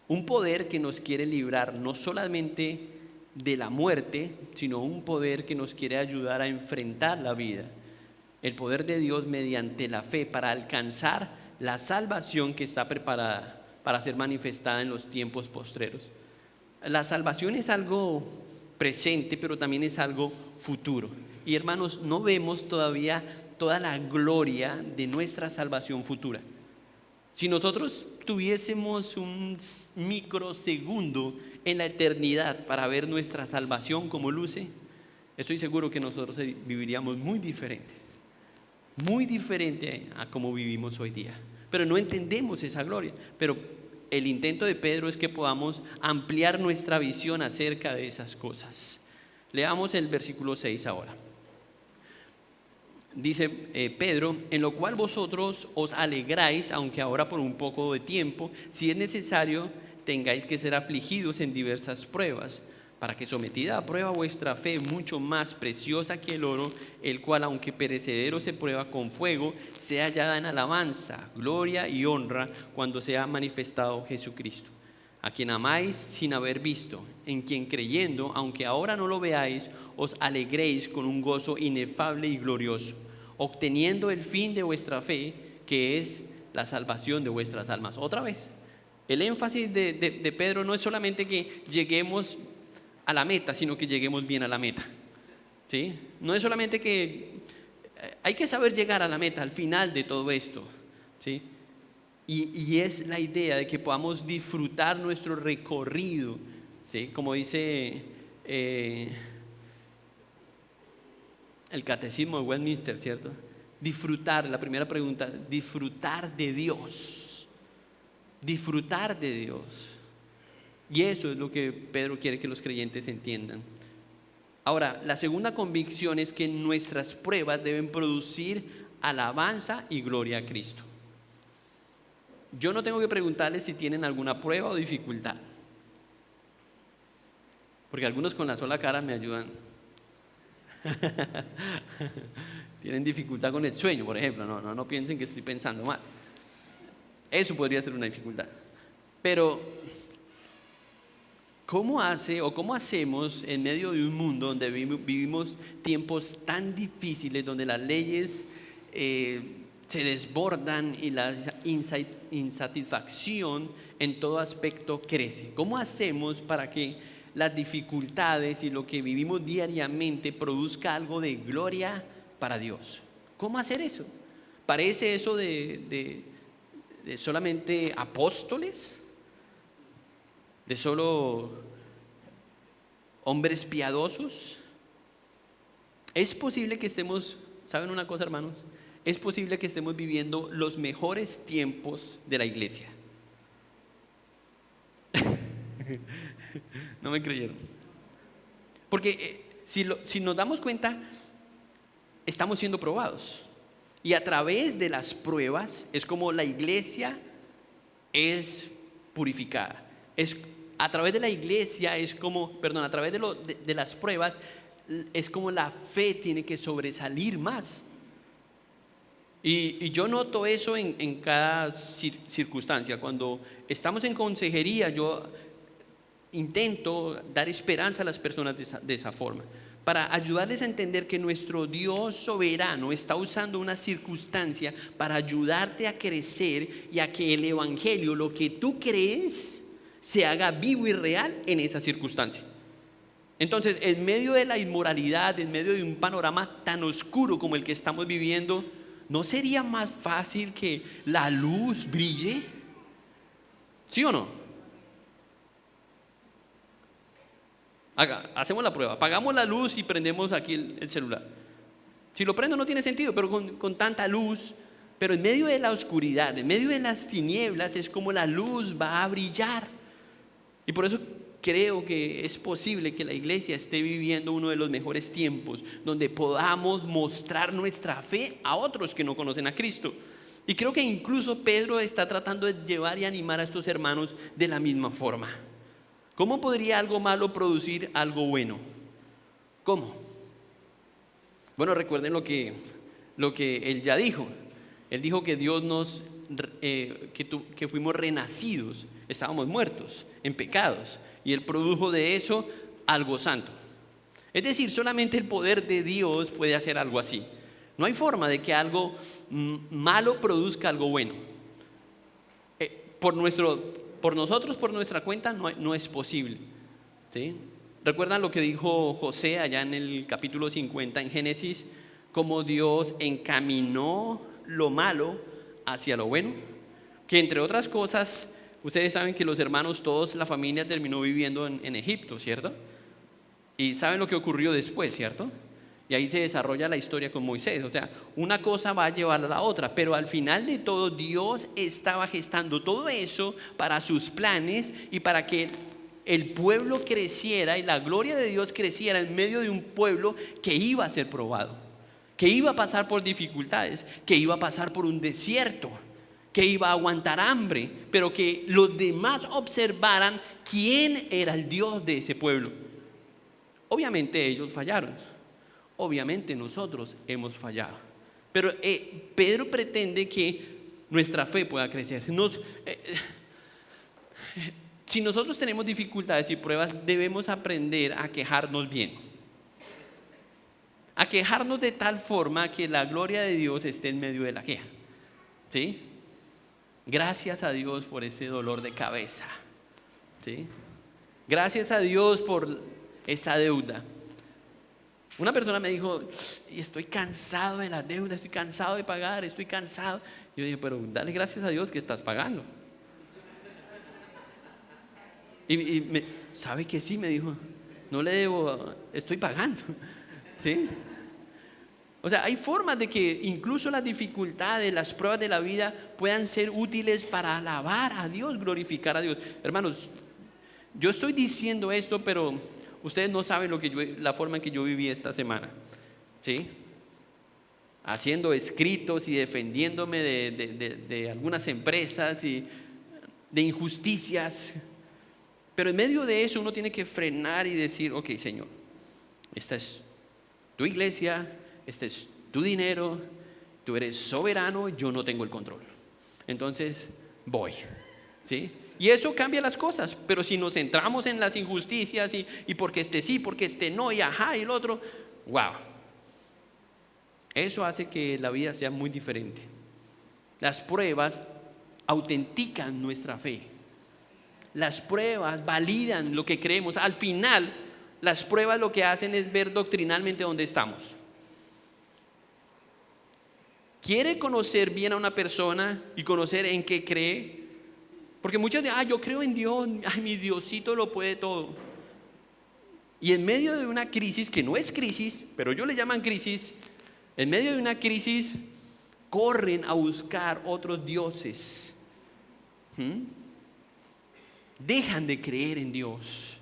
Un poder que nos quiere librar no solamente de la muerte, sino un poder que nos quiere ayudar a enfrentar la vida. El poder de Dios mediante la fe para alcanzar la salvación que está preparada para ser manifestada en los tiempos postreros. La salvación es algo presente, pero también es algo futuro. Y hermanos, no vemos todavía toda la gloria de nuestra salvación futura. Si nosotros tuviésemos un microsegundo en la eternidad para ver nuestra salvación como luce, estoy seguro que nosotros viviríamos muy diferente a como vivimos hoy día. Pero no entendemos esa gloria. Pero el intento de Pedro es que podamos ampliar nuestra visión acerca de esas cosas. Leamos el versículo 6 ahora. Dice Pedro: en lo cual vosotros os alegráis, aunque ahora por un poco de tiempo, si es necesario, tengáis que ser afligidos en diversas pruebas, para que, sometida a prueba vuestra fe, mucho más preciosa que el oro, el cual aunque perecedero se prueba con fuego, sea hallada en alabanza, gloria y honra cuando sea manifestado Jesucristo, a quien amáis sin haber visto, en quien creyendo, aunque ahora no lo veáis, os alegréis con un gozo inefable y glorioso, obteniendo el fin de vuestra fe, que es la salvación de vuestras almas. Otra vez, el énfasis de Pedro no es solamente que lleguemos a la meta, sino que lleguemos bien a la meta, ¿sí? No es solamente que hay que saber llegar a la meta, al final de todo esto, ¿sí? Y es la idea de que podamos disfrutar nuestro recorrido, ¿sí? Como dice el catecismo de Westminster, ¿cierto? Disfrutar, la primera pregunta, disfrutar de Dios. Disfrutar de Dios. Y eso es lo que Pedro quiere que los creyentes entiendan. Ahora, la segunda convicción es que nuestras pruebas deben producir alabanza y gloria a Cristo. Yo no tengo que preguntarles si tienen alguna prueba o dificultad, porque algunos con la sola cara me ayudan. Tienen dificultad con el sueño, por ejemplo. No piensen que estoy pensando mal. Eso podría ser una dificultad. Pero ¿cómo hacemos en medio de un mundo donde vivimos tiempos tan difíciles, donde las leyes se desbordan y la insatisfacción en todo aspecto crece? ¿Cómo hacemos para que las dificultades y lo que vivimos diariamente produzca algo de gloria para Dios? ¿Cómo hacer eso? ¿Parece eso de solamente apóstoles? ¿De solo hombres piadosos? Es posible que estemos, ¿saben una cosa, hermanos? Es posible que estemos viviendo los mejores tiempos de la iglesia. No me creyeron. Porque si nos damos cuenta, estamos siendo probados. Y a través de las pruebas es como la iglesia es purificada. A través de la iglesia es como, perdón, a través de las pruebas es como la fe tiene que sobresalir más. Y yo noto eso en cada circunstancia. Cuando estamos en consejería, yo intento dar esperanza a las personas de esa forma, para ayudarles a entender que nuestro Dios soberano está usando una circunstancia para ayudarte a crecer y a que el evangelio, lo que tú crees, se haga vivo y real en esa circunstancia. Entonces, en medio de la inmoralidad, en medio de un panorama tan oscuro como el que estamos viviendo, ¿no sería más fácil que la luz brille? ¿Sí o no? Hacemos la prueba, apagamos la luz y prendemos aquí el celular. Si lo prendo no tiene sentido, pero con tanta luz, pero en medio de la oscuridad, en medio de las tinieblas, es como la luz va a brillar. Y por eso creo que es posible que la iglesia esté viviendo uno de los mejores tiempos, donde podamos mostrar nuestra fe a otros que no conocen a Cristo. Y creo que incluso Pedro está tratando de llevar y animar a estos hermanos de la misma forma. ¿Cómo podría algo malo producir algo bueno? ¿Cómo? Bueno, recuerden lo que él ya dijo. Él dijo que Dios que fuimos renacidos, estábamos muertos en pecados, y Él produjo de eso algo santo. Es decir, solamente el poder de Dios puede hacer algo así. No hay forma de que algo malo produzca algo bueno. Por nosotros, por nuestra cuenta, no es posible, ¿sí? ¿Recuerdan lo que dijo José allá en el capítulo 50 en Génesis? Cómo Dios encaminó lo malo hacia lo bueno. Que entre otras cosas, ustedes saben que los hermanos, todos, la familia terminó viviendo en Egipto, ¿cierto? Y saben lo que ocurrió después, ¿cierto? Y ahí se desarrolla la historia con Moisés. O sea, una cosa va a llevar a la otra, pero al final de todo Dios estaba gestando todo eso para sus planes y para que el pueblo creciera y la gloria de Dios creciera en medio de un pueblo que iba a ser probado, que iba a pasar por dificultades, que iba a pasar por un desierto, que iba a aguantar hambre, pero que los demás observaran quién era el Dios de ese pueblo. Obviamente ellos fallaron. Obviamente nosotros hemos fallado, pero Pedro pretende que nuestra fe pueda crecer. Si nosotros tenemos dificultades y pruebas, debemos aprender a quejarnos bien, a quejarnos de tal forma que la gloria de Dios esté en medio de la queja, ¿sí? Gracias a Dios por ese dolor de cabeza, ¿sí? Gracias a Dios por esa deuda. Una persona me dijo, estoy cansado de la deuda, estoy cansado de pagar, estoy cansado. Yo dije, pero dale gracias a Dios que estás pagando. ¿Sabe que sí? Me dijo, no le debo, estoy pagando. ¿Sí? O sea, hay formas de que incluso las dificultades, las pruebas de la vida puedan ser útiles para alabar a Dios, glorificar a Dios. Hermanos, yo estoy diciendo esto, pero ustedes no saben la forma en que yo viví esta semana, ¿sí? Haciendo escritos y defendiéndome de algunas empresas y de injusticias. Pero en medio de eso uno tiene que frenar y decir, ok, Señor, esta es tu iglesia, este es tu dinero, tú eres soberano, yo no tengo el control. Entonces voy, ¿sí? Y eso cambia las cosas, pero si nos centramos en las injusticias y porque este sí, porque este no, y ajá, y el otro, wow. Eso hace que la vida sea muy diferente. Las pruebas autentican nuestra fe. Las pruebas validan lo que creemos. Al final, las pruebas lo que hacen es ver doctrinalmente dónde estamos. ¿Quiere conocer bien a una persona y conocer en qué cree? Porque muchos dicen, yo creo en Dios, mi Diosito lo puede todo. Y en medio de una crisis, que no es crisis, pero ellos le llaman crisis, en medio de una crisis, corren a buscar otros dioses. Dejan de creer en Dios.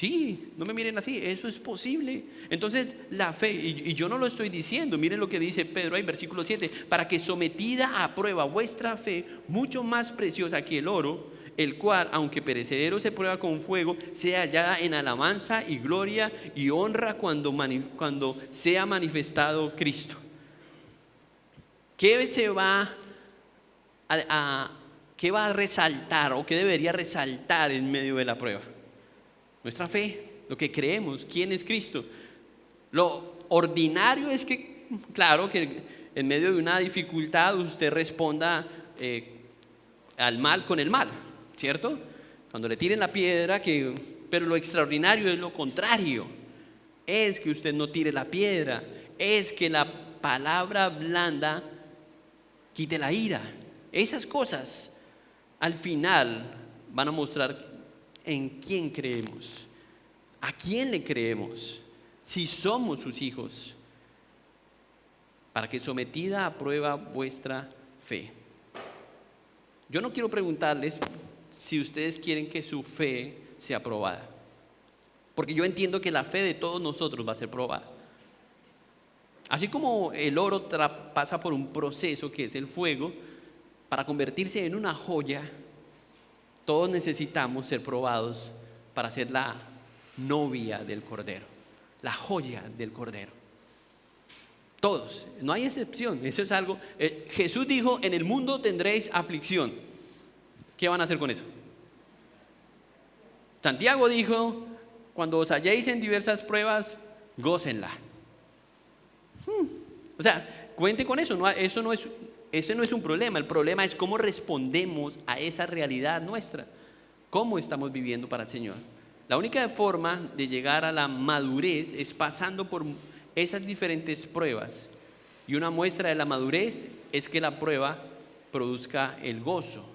Sí, no me miren así, eso es posible. Entonces, la fe, y yo no lo estoy diciendo, miren lo que dice Pedro ahí, versículo 7, para que sometida a prueba vuestra fe, mucho más preciosa que el oro, el cual, aunque perecedero se prueba con fuego, sea hallada en alabanza y gloria y honra cuando sea manifestado Cristo. ¿Qué se va qué va a resaltar o qué debería resaltar en medio de la prueba? Nuestra fe, lo que creemos, quién es Cristo. Lo ordinario es que, claro, que en medio de una dificultad usted responda al mal con el mal, ¿cierto? Cuando le tiren la piedra, pero lo extraordinario es lo contrario. Es que usted no tire la piedra, es que la palabra blanda quite la ira. Esas cosas al final van a mostrar en quién creemos, a quién le creemos, si somos sus hijos, para que sometida a prueba vuestra fe. Yo no quiero preguntarles si ustedes quieren que su fe sea probada, porque yo entiendo que la fe de todos nosotros va a ser probada. Así como el oro pasa por un proceso que es el fuego, para convertirse en una joya, todos necesitamos ser probados para ser la novia del Cordero, la joya del Cordero. Todos, no hay excepción. Eso es algo. Jesús dijo: en el mundo tendréis aflicción. ¿Qué van a hacer con eso? Santiago dijo: cuando os halléis en diversas pruebas, gócenla. O sea, cuente con eso. Ese no es un problema. El problema es cómo respondemos a esa realidad nuestra. ¿Cómo estamos viviendo para el Señor? La única forma de llegar a la madurez es pasando por esas diferentes pruebas. Y una muestra de la madurez es que la prueba produzca el gozo.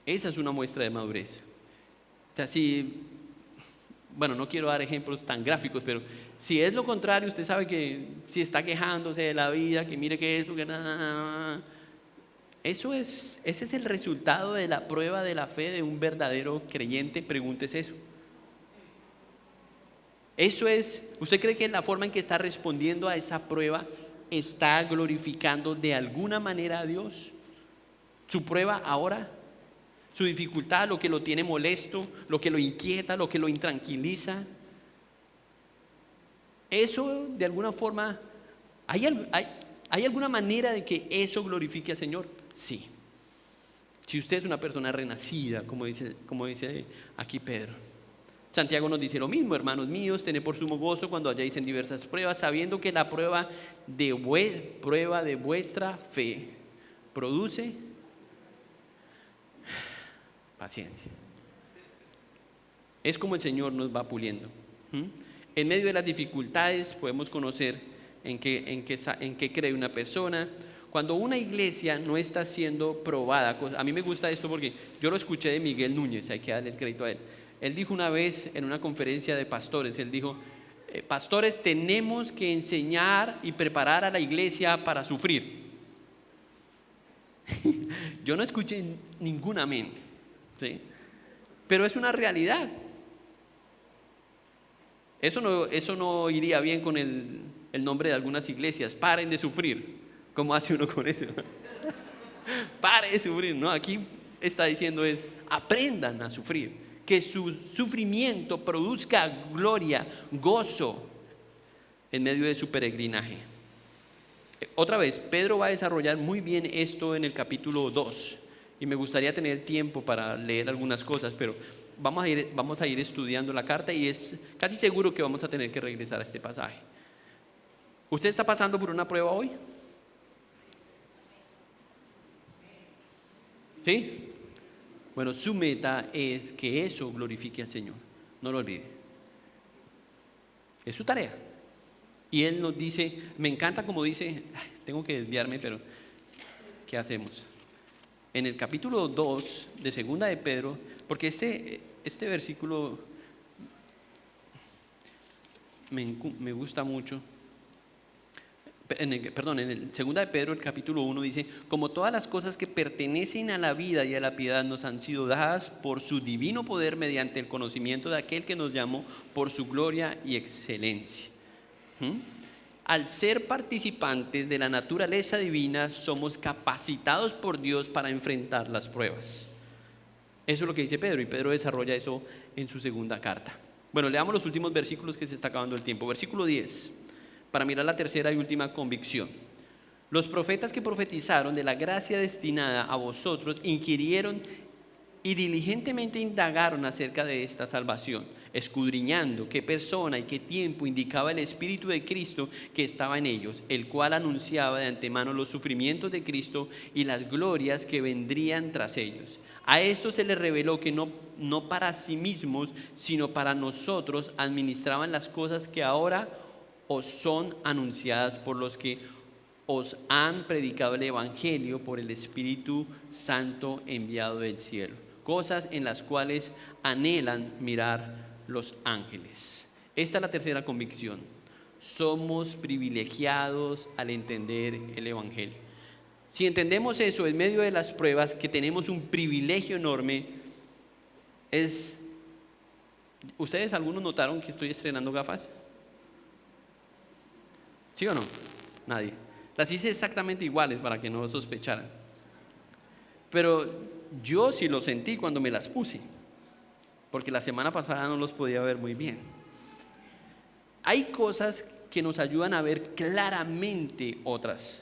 Esa es una muestra de madurez. O sea, bueno, no quiero dar ejemplos tan gráficos, pero si es lo contrario, usted sabe que si está quejándose de la vida, que mire que esto, que nada, ese es el resultado de la prueba de la fe de un verdadero creyente. Pregúntese eso. ¿Usted cree que la forma en que está respondiendo a esa prueba está glorificando de alguna manera a Dios? Su prueba ahora, su dificultad, lo que lo tiene molesto, lo que lo inquieta, lo que lo intranquiliza. Eso de alguna forma, ¿hay alguna manera de que eso glorifique al Señor? Sí. Si usted es una persona renacida, como dice aquí Pedro. Santiago nos dice lo mismo: hermanos míos, tened por sumo gozo cuando halláis en diversas pruebas, sabiendo que la prueba de vuestra fe produce paciencia. Es como el Señor nos va puliendo. En medio de las dificultades podemos conocer en qué cree una persona. Cuando una iglesia no está siendo probada, a mí me gusta esto porque yo lo escuché de Miguel Núñez, hay que darle el crédito a él. Él dijo una vez en una conferencia de pastores, él dijo: pastores, tenemos que enseñar y preparar a la iglesia para sufrir. Yo no escuché ningún amén, ¿sí? Pero es una realidad. Eso no iría bien con el nombre de algunas iglesias. Paren de sufrir. ¿Cómo hace uno con eso? Pare de sufrir, ¿no? Aquí está diciendo aprendan a sufrir. Que su sufrimiento produzca gloria, gozo en medio de su peregrinaje. Otra vez, Pedro va a desarrollar muy bien esto en el capítulo 2. Y me gustaría tener tiempo para leer algunas cosas, pero vamos a ir estudiando la carta y es casi seguro que vamos a tener que regresar a este pasaje. ¿Usted está pasando por una prueba hoy? ¿Sí? Bueno, su meta es que eso glorifique al Señor. No lo olvide. Es su tarea. Y Él nos dice, me encanta como dice, tengo que desviarme, pero ¿qué hacemos? En el capítulo 2 de Segunda de Pedro, porque este versículo me gusta mucho. en el segunda de Pedro, el capítulo 1 dice, como todas las cosas que pertenecen a la vida y a la piedad nos han sido dadas por su divino poder mediante el conocimiento de aquel que nos llamó por su gloria y excelencia. Al ser participantes de la naturaleza divina, somos capacitados por Dios para enfrentar las pruebas. Eso es lo que dice Pedro, y Pedro desarrolla eso en su segunda carta. Bueno, leamos los últimos versículos que se está acabando el tiempo. Versículo 10, para mirar la tercera y última convicción. Los profetas que profetizaron de la gracia destinada a vosotros inquirieron y diligentemente indagaron acerca de esta salvación, escudriñando qué persona y qué tiempo indicaba el Espíritu de Cristo que estaba en ellos, el cual anunciaba de antemano los sufrimientos de Cristo y las glorias que vendrían tras ellos. A esto se les reveló que no para sí mismos, sino para nosotros administraban las cosas que ahora os son anunciadas por los que os han predicado el Evangelio por el Espíritu Santo enviado del cielo, cosas en las cuales anhelan mirar los ángeles. Esta es la tercera convicción. Somos privilegiados al entender el Evangelio. Si entendemos eso en medio de las pruebas, que tenemos un privilegio enorme, ¿Ustedes algunos notaron que estoy estrenando gafas? ¿Sí o no? Nadie. Las hice exactamente iguales para que no sospecharan. Pero yo sí lo sentí cuando me las puse, porque la semana pasada no los podía ver muy bien. Hay cosas que nos ayudan a ver claramente otras.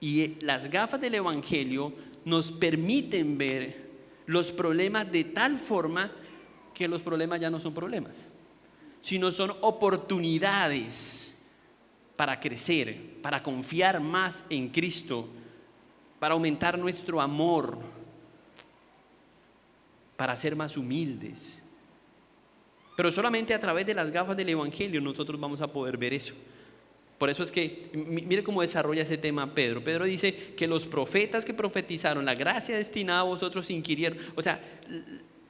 Y las gafas del Evangelio nos permiten ver los problemas de tal forma que los problemas ya no son problemas, sino son oportunidades para crecer, para confiar más en Cristo, para aumentar nuestro amor, para ser más humildes. Pero solamente a través de las gafas del Evangelio nosotros vamos a poder ver eso. Por eso es que, mire cómo desarrolla ese tema Pedro. Pedro dice que los profetas que profetizaron la gracia destinada a vosotros inquirieron. O sea,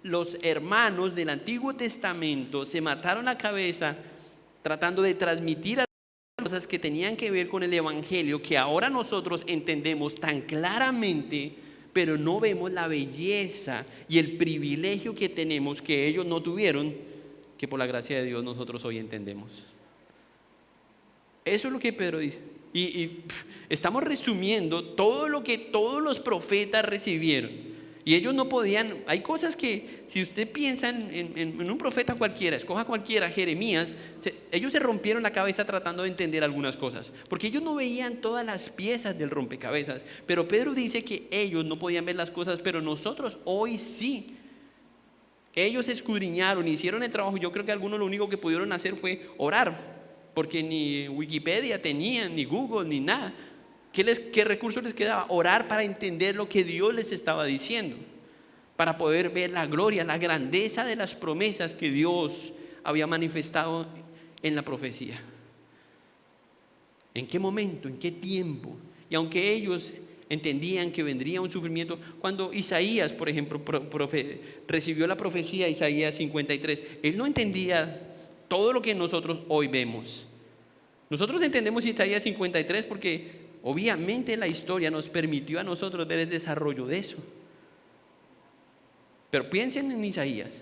los hermanos del Antiguo Testamento se mataron la cabeza tratando de transmitir las cosas que tenían que ver con el Evangelio, que ahora nosotros entendemos tan claramente, pero no vemos la belleza y el privilegio que tenemos que ellos no tuvieron, que por la gracia de Dios nosotros hoy entendemos. Eso es lo que Pedro dice. Y estamos resumiendo todo lo que todos los profetas recibieron. Y ellos no podían. Hay cosas que, si usted piensa en un profeta cualquiera, escoja cualquiera, Jeremías, ellos se rompieron la cabeza tratando de entender algunas cosas, porque ellos no veían todas las piezas del rompecabezas. Pero Pedro dice que ellos no podían ver las cosas, pero nosotros hoy sí. Ellos escudriñaron, hicieron el trabajo. Yo creo que algunos lo único que pudieron hacer fue orar, porque ni Wikipedia tenían, ni Google, ni nada. ¿Qué recursos les quedaba? Orar para entender lo que Dios les estaba diciendo, para poder ver la gloria, la grandeza de las promesas que Dios había manifestado en la profecía. ¿En qué momento? ¿En qué tiempo? Y aunque ellos entendían que vendría un sufrimiento, cuando Isaías, por ejemplo, recibió la profecía, Isaías 53, él no entendía todo lo que nosotros hoy vemos. Nosotros entendemos Isaías 53 porque obviamente la historia nos permitió a nosotros ver el desarrollo de eso. Pero piensen en Isaías,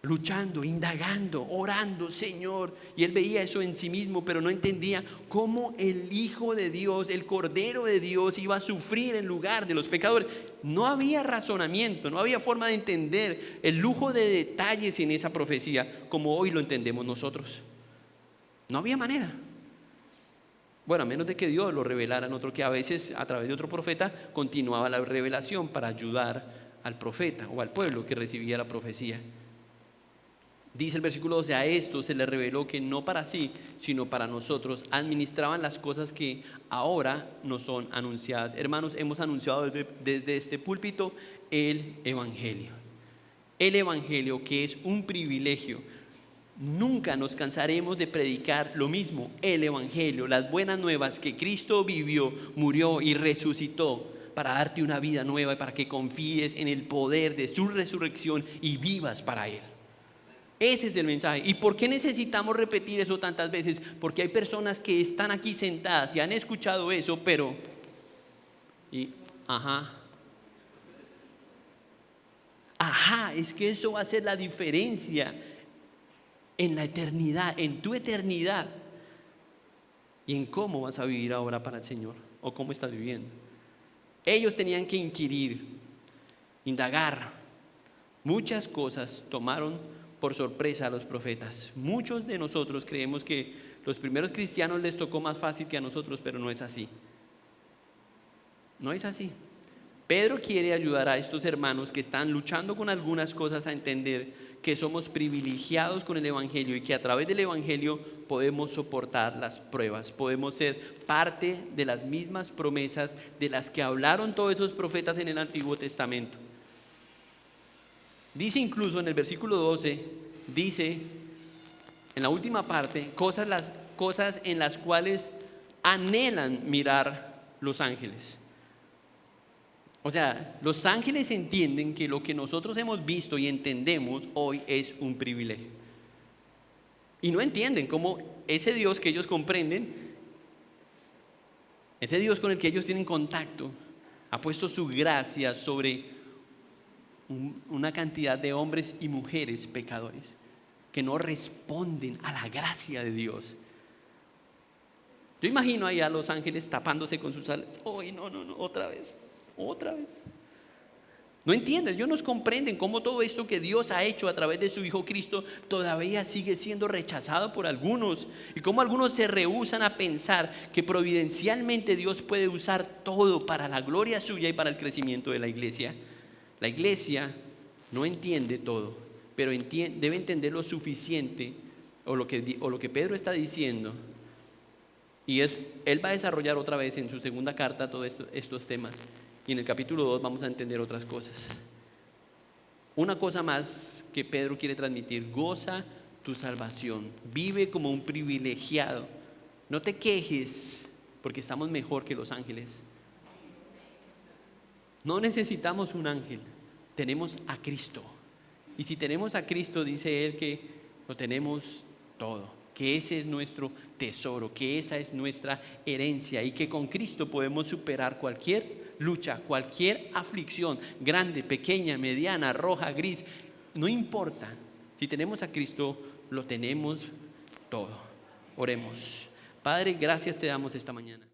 luchando, indagando, orando, Señor. Y él veía eso en sí mismo, pero no entendía cómo el Hijo de Dios, el Cordero de Dios, iba a sufrir en lugar de los pecadores. No había razonamiento, no había forma de entender el lujo de detalles en esa profecía como hoy lo entendemos nosotros. No había manera. Bueno, a menos de que Dios lo revelara en otro, que a veces a través de otro profeta continuaba la revelación para ayudar al profeta o al pueblo que recibía la profecía. Dice el versículo 12, a esto se le reveló que no para sí, sino para nosotros administraban las cosas que ahora nos son anunciadas. Hermanos, hemos anunciado desde este púlpito el Evangelio. El Evangelio, que es un privilegio. Nunca nos cansaremos de predicar lo mismo, el Evangelio, las buenas nuevas que Cristo vivió, murió y resucitó para darte una vida nueva y para que confíes en el poder de su resurrección y vivas para Él. Ese es el mensaje. ¿Y por qué necesitamos repetir eso tantas veces? Porque hay personas que están aquí sentadas y han escuchado eso, pero... ajá. Ajá, es que eso va a ser la diferencia en la eternidad, en tu eternidad. Y en cómo vas a vivir ahora para el Señor, o cómo estás viviendo. Ellos tenían que inquirir, indagar. Muchas cosas tomaron por sorpresa a los profetas. Muchos de nosotros creemos que los primeros cristianos les tocó más fácil que a nosotros, pero no es así. No es así. Pedro quiere ayudar a estos hermanos que están luchando con algunas cosas a entender que somos privilegiados con el Evangelio y que a través del Evangelio podemos soportar las pruebas, podemos ser parte de las mismas promesas de las que hablaron todos esos profetas en el Antiguo Testamento. Dice incluso en el versículo 12, dice en la última parte, cosas en las cuales anhelan mirar los ángeles. O sea, los ángeles entienden que lo que nosotros hemos visto y entendemos hoy es un privilegio. Y no entienden cómo ese Dios que ellos comprenden, ese Dios con el que ellos tienen contacto, ha puesto su gracia sobre una cantidad de hombres y mujeres pecadores que no responden a la gracia de Dios. Yo imagino ahí a los ángeles tapándose con sus alas. ¡Ay, no, otra vez! No entienden, ellos no comprenden cómo todo esto que Dios ha hecho a través de su Hijo Cristo todavía sigue siendo rechazado por algunos, y cómo algunos se rehúsan a pensar que providencialmente Dios puede usar todo para la gloria suya y para el crecimiento de la iglesia. La iglesia no entiende todo, pero debe entender lo suficiente, o lo que Pedro está diciendo, y él va a desarrollar otra vez en su segunda carta todos estos temas. Y en el capítulo 2 vamos a entender otras cosas. Una cosa más que Pedro quiere transmitir: goza tu salvación, vive como un privilegiado. No te quejes porque estamos mejor que los ángeles. No necesitamos un ángel, tenemos a Cristo. Y si tenemos a Cristo, dice él que lo tenemos todo, que ese es nuestro tesoro, que esa es nuestra herencia, y que con Cristo podemos superar cualquier lucha, cualquier aflicción, grande, pequeña, mediana, roja, gris, no importa. Si tenemos a Cristo, lo tenemos todo. Oremos. Padre, gracias te damos esta mañana.